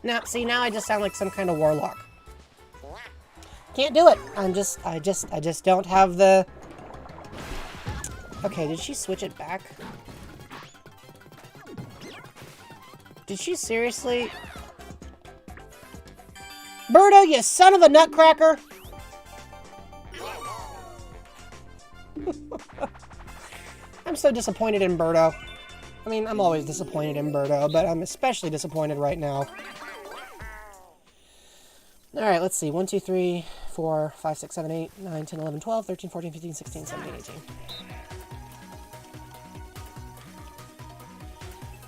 now, see, now I just sound like some kind of warlock. Can't do it. I just don't have the. Okay, did she switch it back? Did she seriously? Birdo, you son of a nutcracker! I'm so disappointed in Birdo. I mean, I'm always disappointed in Birdo, but I'm especially disappointed right now. Alright, let's see. 1, 2, 3, 4, 5, 6, 7, 8, 9, 10, 11, 12, 13, 14, 15, 16, 17, 18.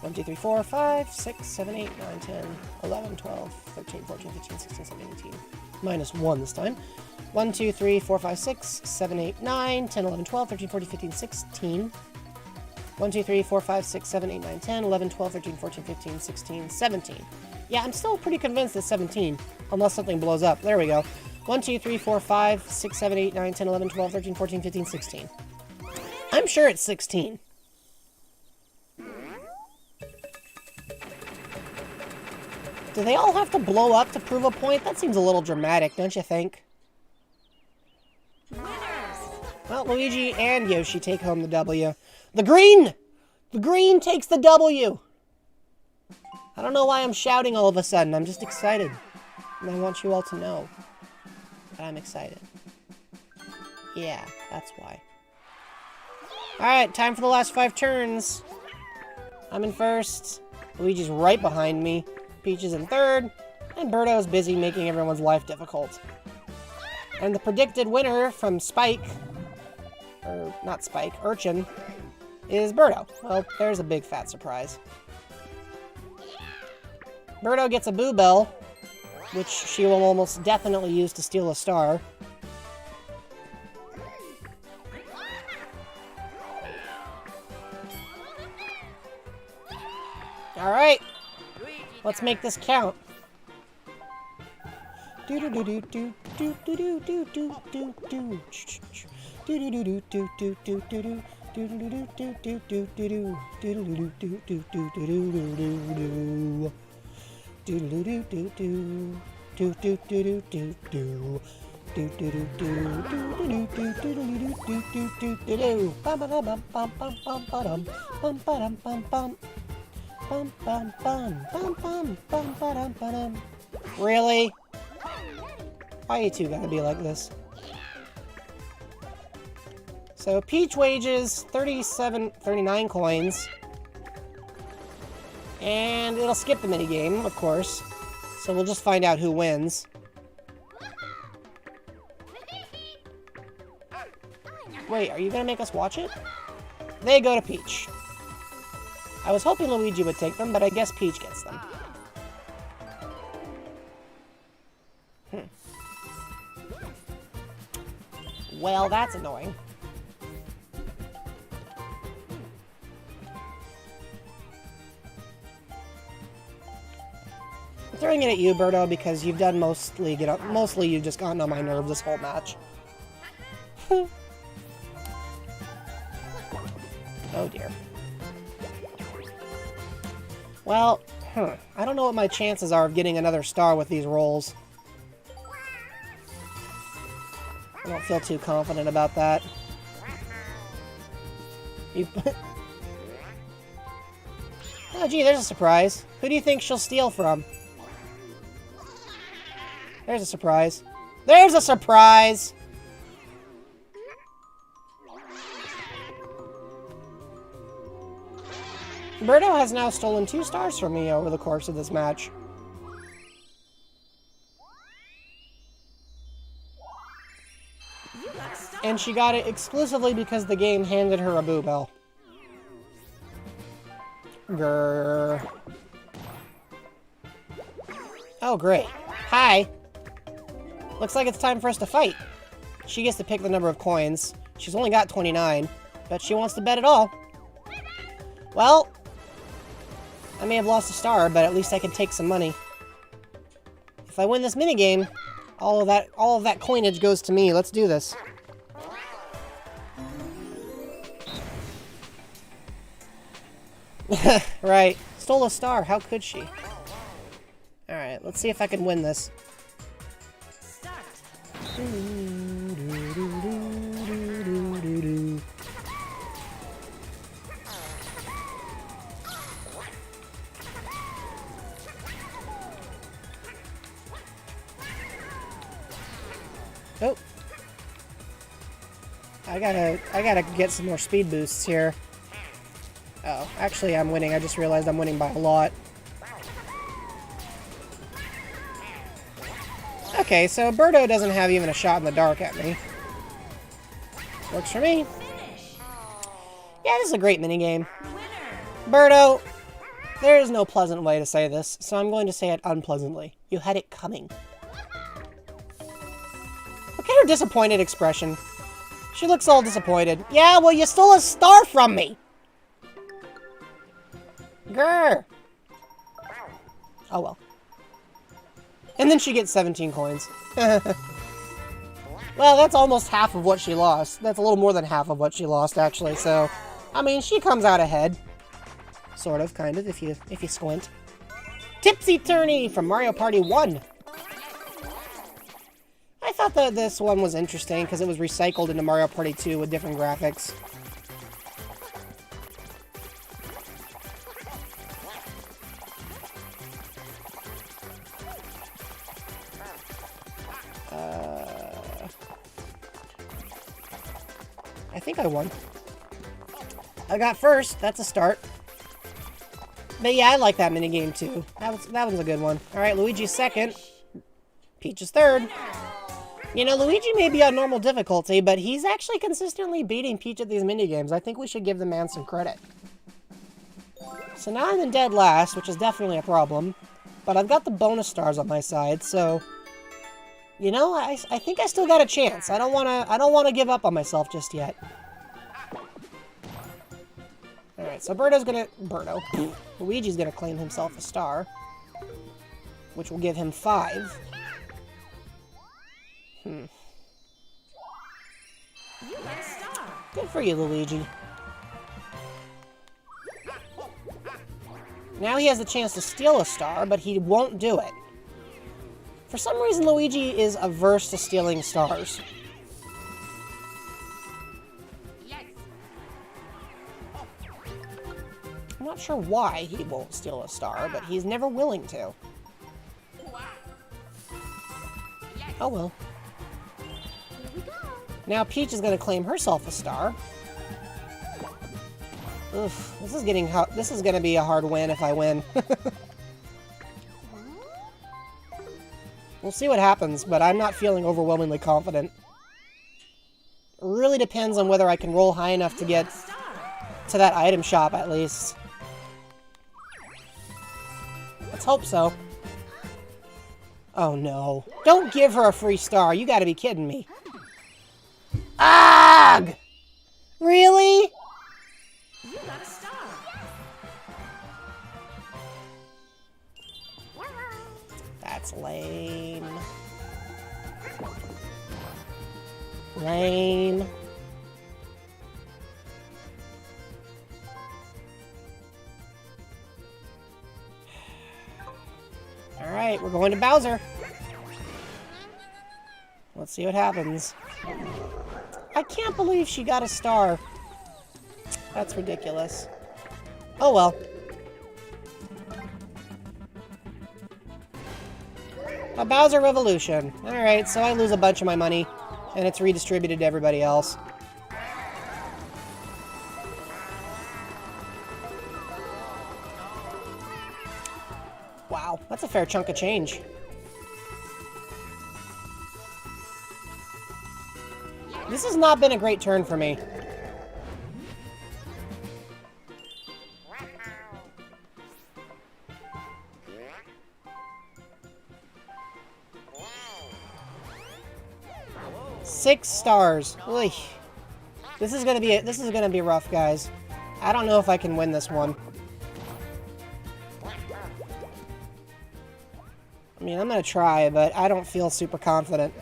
1, 2, 3, 4, 5, 6, 7, 8, 9, 10, 11, 12, 13, 14, 15, 16, 17, 18. Minus 1 this time. 1, 2, 3, 4, 5, 6, 7, 8, 9, 10, 11, 12, 13, 14, 15, 16. 1, 2, 3, 4, 5, 6, 7, 8, 9, 10, 11, 12, 13, 14, 15, 16, 17. Yeah, I'm still pretty convinced it's 17, unless something blows up. There we go. 1, 2, 3, 4, 5, 6, 7, 8, 9, 10, 11, 12, 13, 14, 15, 16. I'm sure it's 16. Do they all have to blow up to prove a point? That seems a little dramatic, don't you think? Well, Luigi and Yoshi take home the W. The green! The green takes the W! I don't know why I'm shouting all of a sudden. I'm just excited. And I want you all to know that I'm excited. Yeah, that's why. Alright, time for the last 5 turns. I'm in first. Luigi's right behind me. Peach is in third. And Birdo is busy making everyone's life difficult. And the predicted winner from Spike, or not Spike, Urchin, is Birdo. Well, there's a big fat surprise. Birdo gets a Boo Bell. which she will almost definitely use to steal a star. Alright, let's make this count. Really? Why you two gotta be like this? So Peach wages 39 coins. And it'll skip the minigame, of course. So we'll just find out who wins. Wait, are you gonna make us watch it? They go to Peach. I was hoping Luigi would take them, but I guess Peach gets them. Well, that's annoying. I'm throwing it at you, Birdo, because you've done mostly you've just gotten on my nerves this whole match. Oh dear. Well, I don't know what my chances are of getting another star with these rolls. I don't feel too confident about that. Oh, gee, there's a surprise. Who do you think she'll steal from? There's a surprise. There's a surprise! Birdo has now stolen 2 stars from me over the course of this match. And she got it exclusively because the game handed her a Boo Bell. Grrr. Oh, great. Hi. Looks like it's time for us to fight. She gets to pick the number of coins. She's only got 29, but she wants to bet it all. Well, I may have lost a star, but at least I can take some money. If I win this minigame, all of that coinage goes to me. Let's do this. Right. Stole a star. How could she? Alright, let's see if I can win this. Oh. I gotta get some more speed boosts here. Oh, actually I'm winning. I just realized I'm winning by a lot. Okay, so Birdo doesn't have even a shot in the dark at me. Works for me. Yeah, this is a great minigame. Birdo, there is no pleasant way to say this, so I'm going to say it unpleasantly. You had it coming. Look at her disappointed expression. She looks all disappointed. Yeah, well, you stole a star from me! Grr! Oh well. And then she gets 17 coins. Well, that's almost half of what she lost. That's a little more than half of what she lost, actually, so... I mean, she comes out ahead. Sort of, kind of, if you squint. Tipsy Tourney from Mario Party 1! I thought that this one was interesting, because it was recycled into Mario Party 2 with different graphics. I think I won. I got first. That's a start. But yeah, I like that minigame too. That one's a good one. Alright, Luigi's second. Peach is third. You know, Luigi may be on normal difficulty, but he's actually consistently beating Peach at these minigames. I think we should give the man some credit. So now I'm in dead last, which is definitely a problem. But I've got the bonus stars on my side, so... You know, I think I still got a chance. I don't wanna give up on myself just yet. Alright, so Luigi's gonna claim himself a star. Which will give him 5. You got a star. Good for you, Luigi. Now he has the chance to steal a star, but he won't do it. For some reason, Luigi is averse to stealing stars. Yes. I'm not sure why he won't steal a star, but he's never willing to. Oh well. Here we go. Now Peach is going to claim herself a star. Oof, this is going to be a hard win if I win. We'll see what happens, but I'm not feeling overwhelmingly confident. It really depends on whether I can roll high enough to get to that item shop, at least. Let's hope so. Oh no. Don't give her a free star. You gotta be kidding me. Ugh! Really? You got a star. That's lame. Lame. Alright, we're going to Bowser. Let's see what happens. I can't believe she got a star. That's ridiculous. Oh well. A Bowser Revolution. Alright, so I lose a bunch of my money, and it's redistributed to everybody else. Wow, that's a fair chunk of change. This has not been a great turn for me. Six stars. Oy. This is gonna be rough, guys. I don't know if I can win this one. I mean, I'm gonna try, but I don't feel super confident.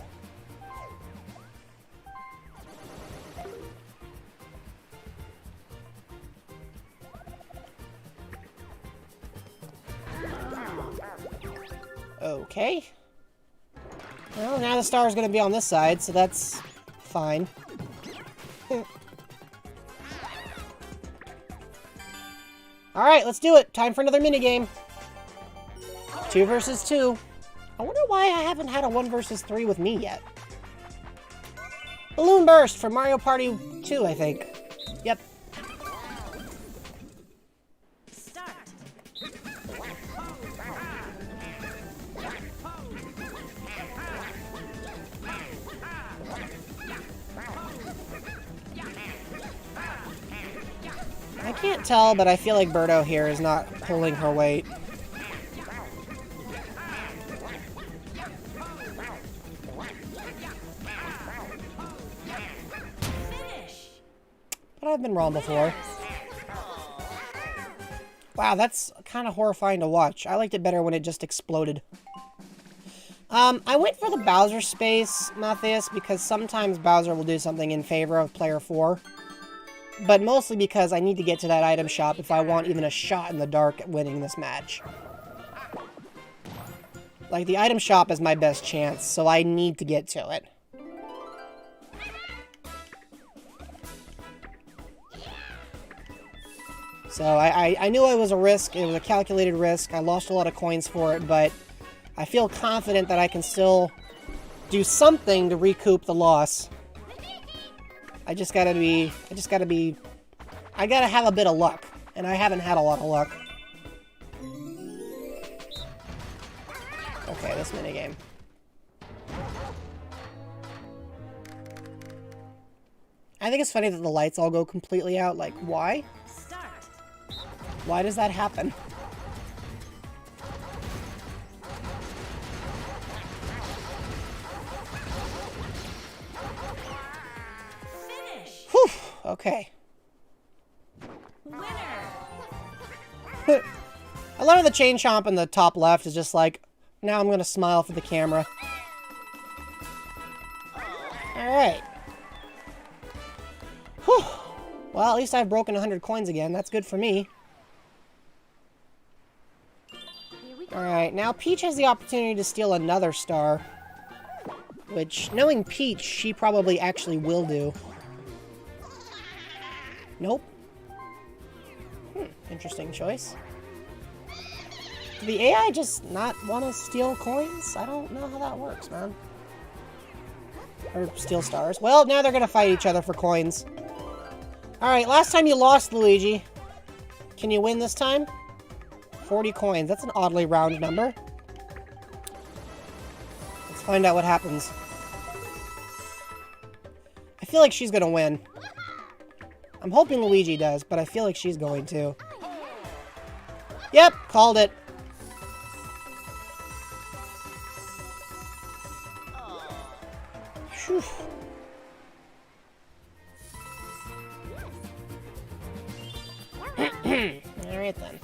Okay. Well, now the star is going to be on this side, so that's fine. Alright, let's do it. Time for another minigame. 2 versus 2. I wonder why I haven't had a 1 versus 3 with me yet. Balloon Burst from Mario Party 2, I think. Yep. Start. I can't tell, but I feel like Birdo here is not pulling her weight. Finish. But I've been wrong before. Wow, that's kind of horrifying to watch. I liked it better when it just exploded. I went for the Bowser space, Matthias, because sometimes Bowser will do something in favor of player 4. But mostly because I need to get to that item shop if I want even a shot in the dark at winning this match. Like, the item shop is my best chance, so I need to get to it. So I knew it was a risk. It was a calculated risk. I lost a lot of coins for it, but I feel confident that I can still do something to recoup the loss. I gotta have a bit of luck, and I haven't had a lot of luck. Okay, this minigame. I think it's funny that the lights all go completely out. Like, why? Start. Why does that happen? Okay. Winner. I love the chain chomp in the top left is just like, now I'm gonna smile for the camera. Alright. Whew. Well, at least I've broken 100 coins again. That's good for me. Here we go. Alright, now Peach has the opportunity to steal another star. Which, knowing Peach, she probably actually will do. Nope. Interesting choice. Do the AI just not want to steal coins? I don't know how that works, man. Or steal stars. Well, now they're gonna fight each other for coins. Alright, last time you lost, Luigi. Can you win this time? 40 coins. That's an oddly round number. Let's find out what happens. I feel like she's gonna win. I'm hoping Luigi does, but I feel like she's going to. Yep, called it. Phew. Alright then.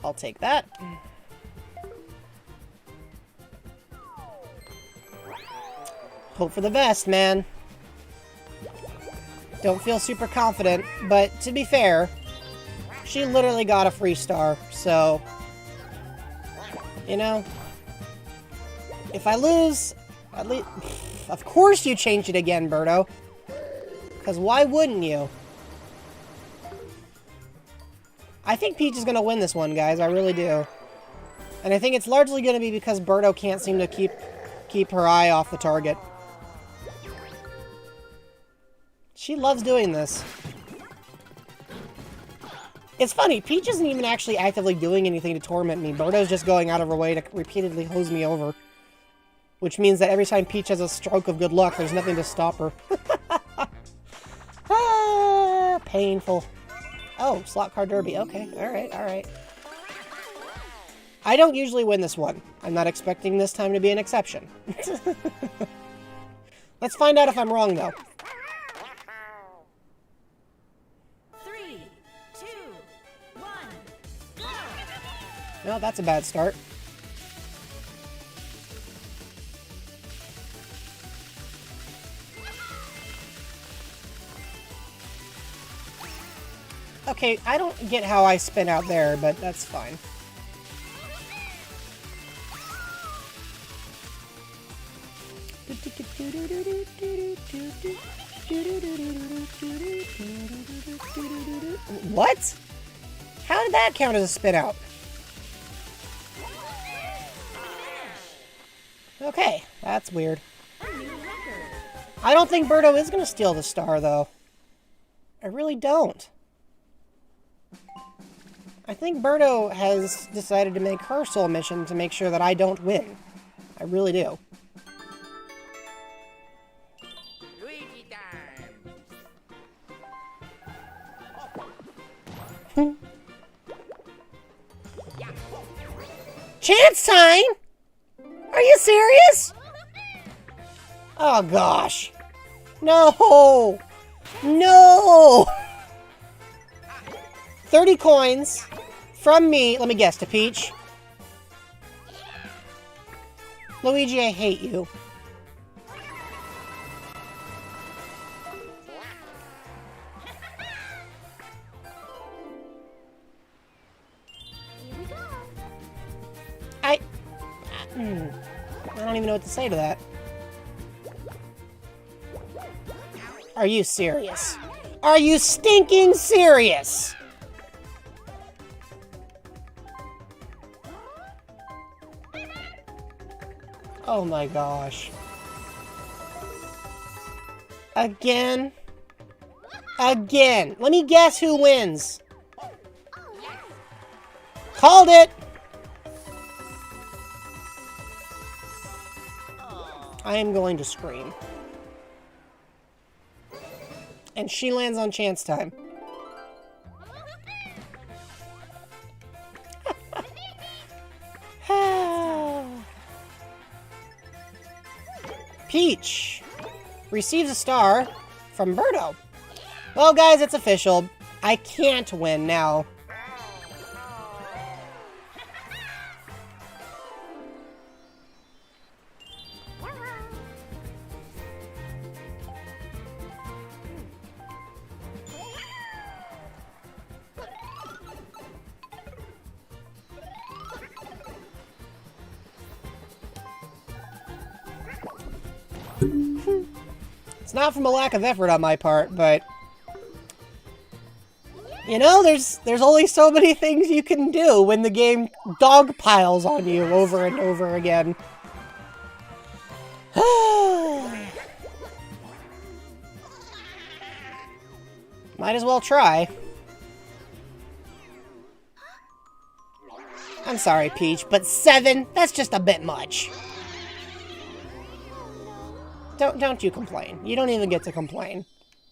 I'll take that. Hope for the best, man. Don't feel super confident, but to be fair, she literally got a free star, so... You know? If I lose, at least... Of course you changed it again, Birdo. Because why wouldn't you? I think Peach is going to win this one, guys. I really do. And I think it's largely going to be because Birdo can't seem to keep her eye off the target. She loves doing this. It's funny, Peach isn't even actually actively doing anything to torment me. Birdo's just going out of her way to repeatedly hose me over. Which means that every time Peach has a stroke of good luck, there's nothing to stop her. Ah, painful. Oh, slot car derby. Okay, alright, alright. I don't usually win this one. I'm not expecting this time to be an exception. Let's find out if I'm wrong, though. 3, 2, 1, go! Well, that's a bad start. Okay, I don't get how I spin out there, but that's fine. What? How did that count as a spin out? Okay, that's weird. A new record. I don't think Birdo is going to steal the star, though. I really don't. I think Birdo has decided to make her sole mission to make sure that I don't win. I really do. Luigi time. Chance time? Are you serious? Oh gosh. No! No! 30 coins from me. Let me guess, to Peach. Luigi, I hate you. Here we go. I don't even know what to say to that. Are you serious? Are you stinking serious? Oh my gosh. Again? Again. Let me guess who wins. Called it! I am going to scream. And she lands on chance time. Peach receives a star from Birdo. Well, guys, it's official. I can't win now. It's not from a lack of effort on my part, but you know, there's only so many things you can do when the game dog piles on you over and over again. Might as well try. I'm sorry, Peach, but 7? That's just a bit much. Don't you complain. You don't even get to complain.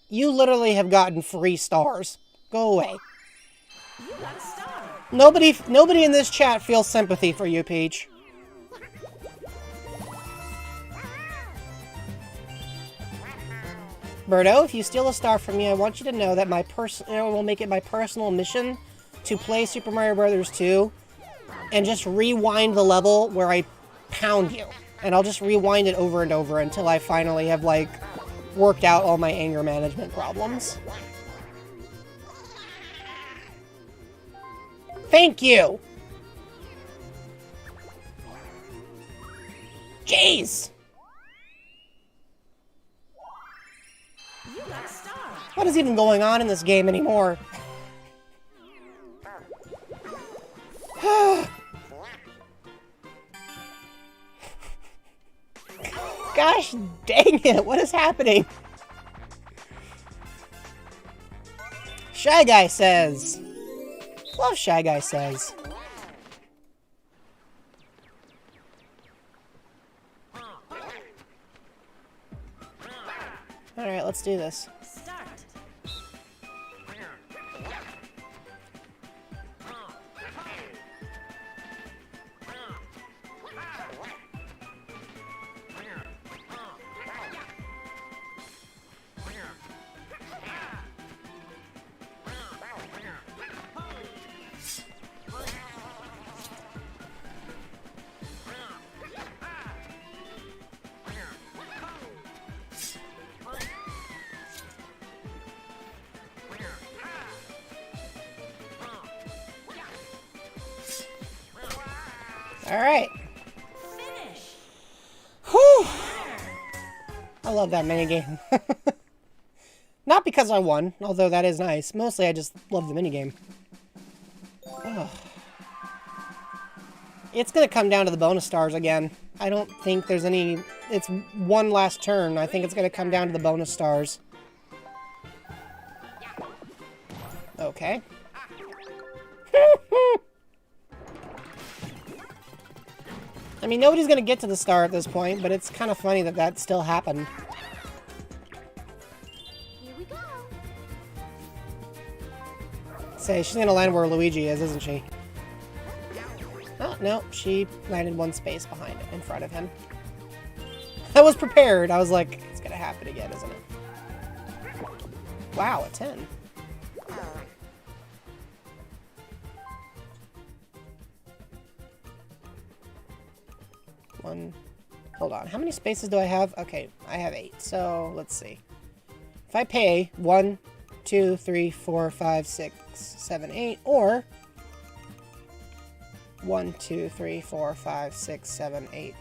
You literally have gotten free stars. Go away. You got a star. Nobody in this chat feels sympathy for you, Peach. Birdo, if you steal a star from me, I want you to know that I will make it my personal mission to play Super Mario Bros. 2 and just rewind the level where I pound you. And I'll just rewind it over and over until I finally have, like, worked out all my anger management problems. Thank you! Jeez! You got a star. What is even going on in this game anymore? Gosh dang it, what is happening? Shy Guy says. Love Shy Guy says. Alright, let's do this. Start. Alright. Finish. Whew. I love that minigame. Not because I won, although that is nice. Mostly I just love the minigame. Ugh. It's gonna come down to the bonus stars again. I don't think there's any... It's one last turn. I think it's gonna come down to the bonus stars. Okay. I mean, nobody's gonna get to the star at this point, but it's kind of funny that that still happened. Here we go. Say, she's gonna land where Luigi is, isn't she? Oh, no, she landed one space behind it, in front of him. I was prepared. I was like, it's gonna happen again, isn't it? Wow, a 10. One. Hold on. How many spaces do I have? Okay, I have 8. So, let's see. If I pay 1, 2, 3, 4, 5, 6, 7, 8, or 1, 2, 3, 4, 5, 6, 7, 8.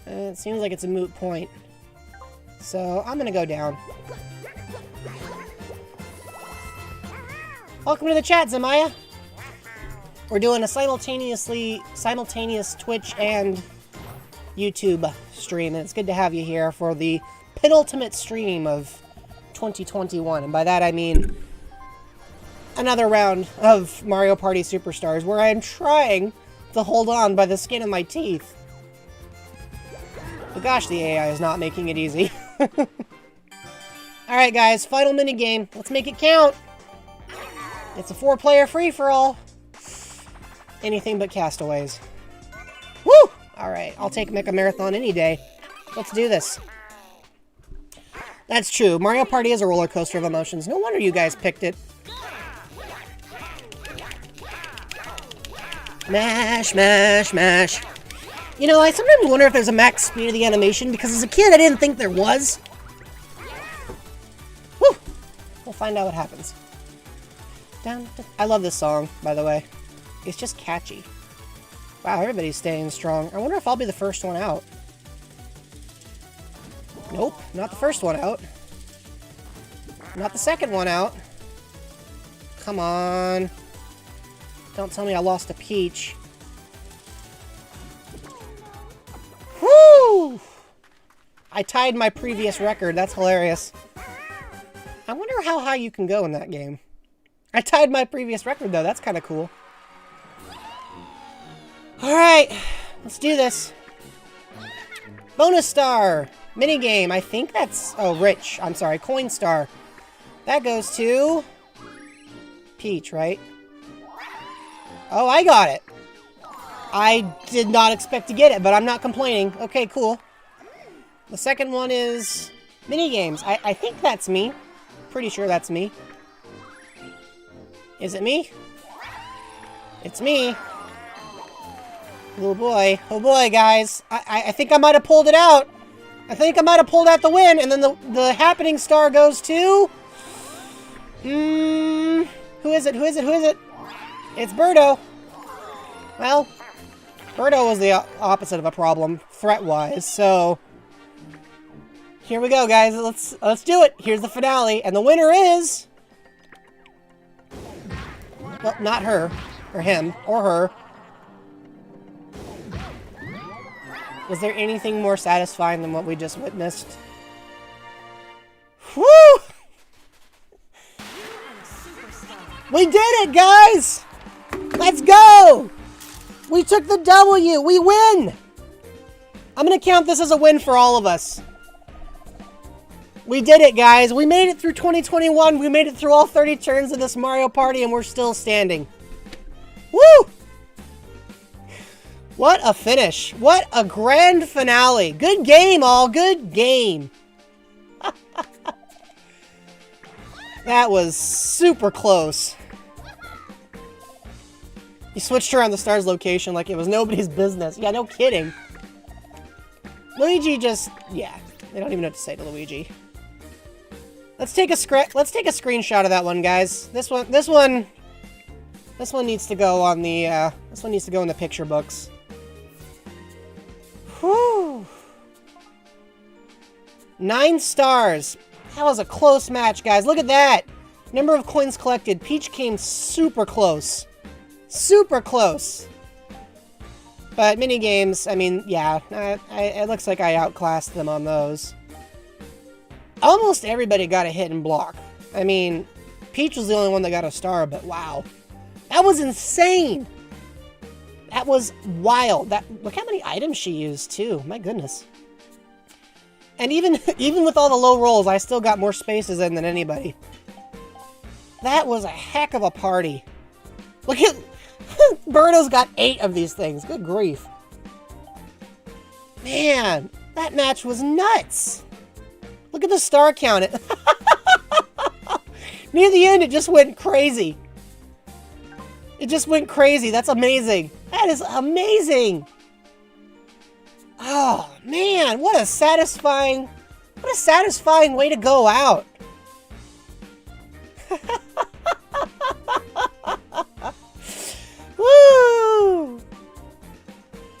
It seems like it's a moot point. So, I'm gonna go down. Welcome to the chat, Zamaya! We're doing a simultaneous Twitch and YouTube stream, and it's good to have you here for the penultimate stream of 2021. And by that I mean another round of Mario Party Superstars, where I'm trying to hold on by the skin of my teeth. But gosh, the AI is not making it easy. Alright guys, final minigame. Let's make it count! It's a 4-player free-for-all. Anything but castaways. Woo! Alright, I'll take Mecha Marathon any day. Let's do this. That's true. Mario Party is a roller coaster of emotions. No wonder you guys picked it. Mash, mash, mash. You know, I sometimes wonder if there's a max speed of the animation, because as a kid I didn't think there was. Whew! We'll find out what happens. I love this song, by the way. It's just catchy. Wow, everybody's staying strong. I wonder if I'll be the first one out. Nope, not the first one out. Not the second one out. Come on. Don't tell me I lost a Peach. Woo! I tied my previous record. That's hilarious. I wonder how high you can go in that game. I tied my previous record, though. That's kind of cool. Alright, let's do this. Bonus star. Minigame. I think that's... Oh, Rich. I'm sorry. Coin star. That goes to... Peach, right? Oh, I got it. I did not expect to get it, but I'm not complaining. Okay, cool. The second one is... Minigames. I think that's me. Pretty sure that's me. Is it me? It's me. Oh boy. Oh boy, guys. I think I might have pulled it out. I think I might have pulled out the win, and then the happening star goes to... Who is it? Who is it? Who is it? It's Birdo. Well, Birdo was the opposite of a problem, threat-wise, so... Here we go, guys. Let's do it. Here's the finale, and the winner is... Well, not her, or him, or her. Was there anything more satisfying than what we just witnessed? Woo! We did it, guys! Let's go! We took the W! We win! I'm gonna count this as a win for all of us. We did it, guys. We made it through 2021. We made it through all 30 turns of this Mario Party, and we're still standing. Woo! What a finish. What a grand finale. Good game, all. Good game. That was super close. You switched around the star's location like it was nobody's business. Yeah, no kidding. Luigi just... Yeah, they don't even know what to say to Luigi. Let's take a screenshot of that one, guys. This one needs to go on the this one needs to go in the picture books. Whew. 9 stars. That was a close match, guys. Look at that. Number of coins collected. Peach came super close. Super close. But minigames, I mean, yeah, it looks like I outclassed them on those. Almost everybody got a hit and block. I mean, Peach was the only one that got a star, but wow. That was insane! That was wild. Look how many items she used, too. My goodness. And even with all the low rolls, I still got more spaces in than anybody. That was a heck of a party. Look at... Birdo's got 8 of these things. Good grief. Man, that match was nuts. Look at the star count. Near the end, it just went crazy. It just went crazy. That's amazing. That is amazing. Oh, man. What a satisfying way to go out. Woo!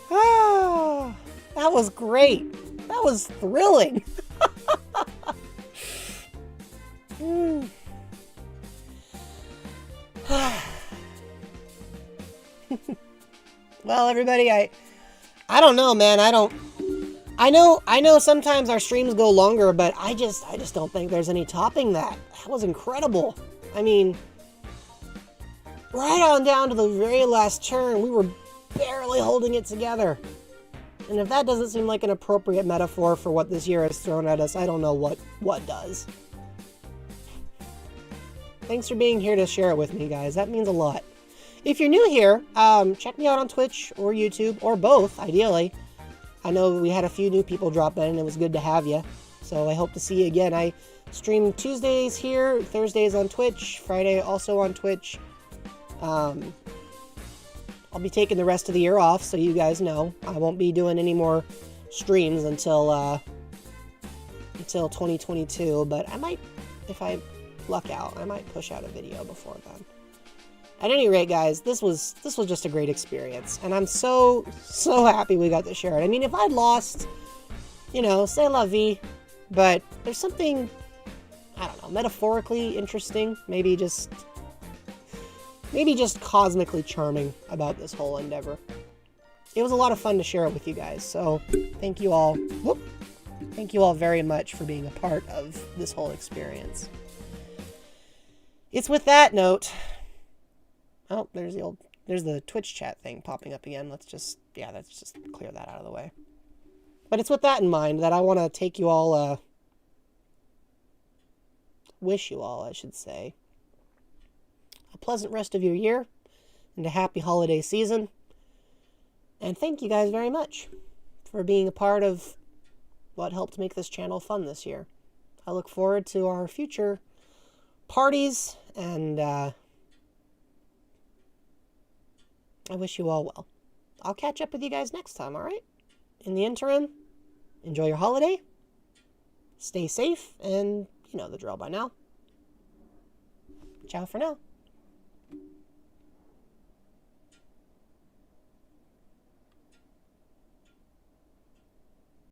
Oh, that was great. That was thrilling. Well, everybody, I don't know, man. I know sometimes our streams go longer, but I just don't think there's any topping that. That was incredible. I mean, right on down to the very last turn, we were barely holding it together. And if that doesn't seem like an appropriate metaphor for what this year has thrown at us, I don't know what does. Thanks for being here to share it with me, guys. That means a lot. If you're new here, check me out on Twitch or YouTube, or both, ideally. I know we had a few new people drop in, and it was good to have you. So I hope to see you again. I stream Tuesdays here, Thursdays on Twitch, Friday also on Twitch. I'll be taking the rest of the year off, so you guys know. I won't be doing any more streams until 2022, but I might, if I luck out, I might push out a video before then. At any rate, guys, this was just a great experience, and I'm so happy we got to share it. I mean, if I'd lost, you know, c'est la vie, but there's something, I don't know, metaphorically interesting, maybe just cosmically charming about this whole endeavor. It was a lot of fun to share it with you guys, so thank you all. Thank you all very much for being a part of this whole experience. It's with that note. Oh, there's the Twitch chat thing popping up again. Let's just clear that out of the way. But it's with that in mind that I want to take you all, wish you all, I should say, a pleasant rest of your year and a happy holiday season. And thank you guys very much for being a part of what helped make this channel fun this year. I look forward to our future parties, and I wish you all well. I'll catch up with you guys next time, alright? In the interim, enjoy your holiday, stay safe, and you know the drill by now. Ciao for now.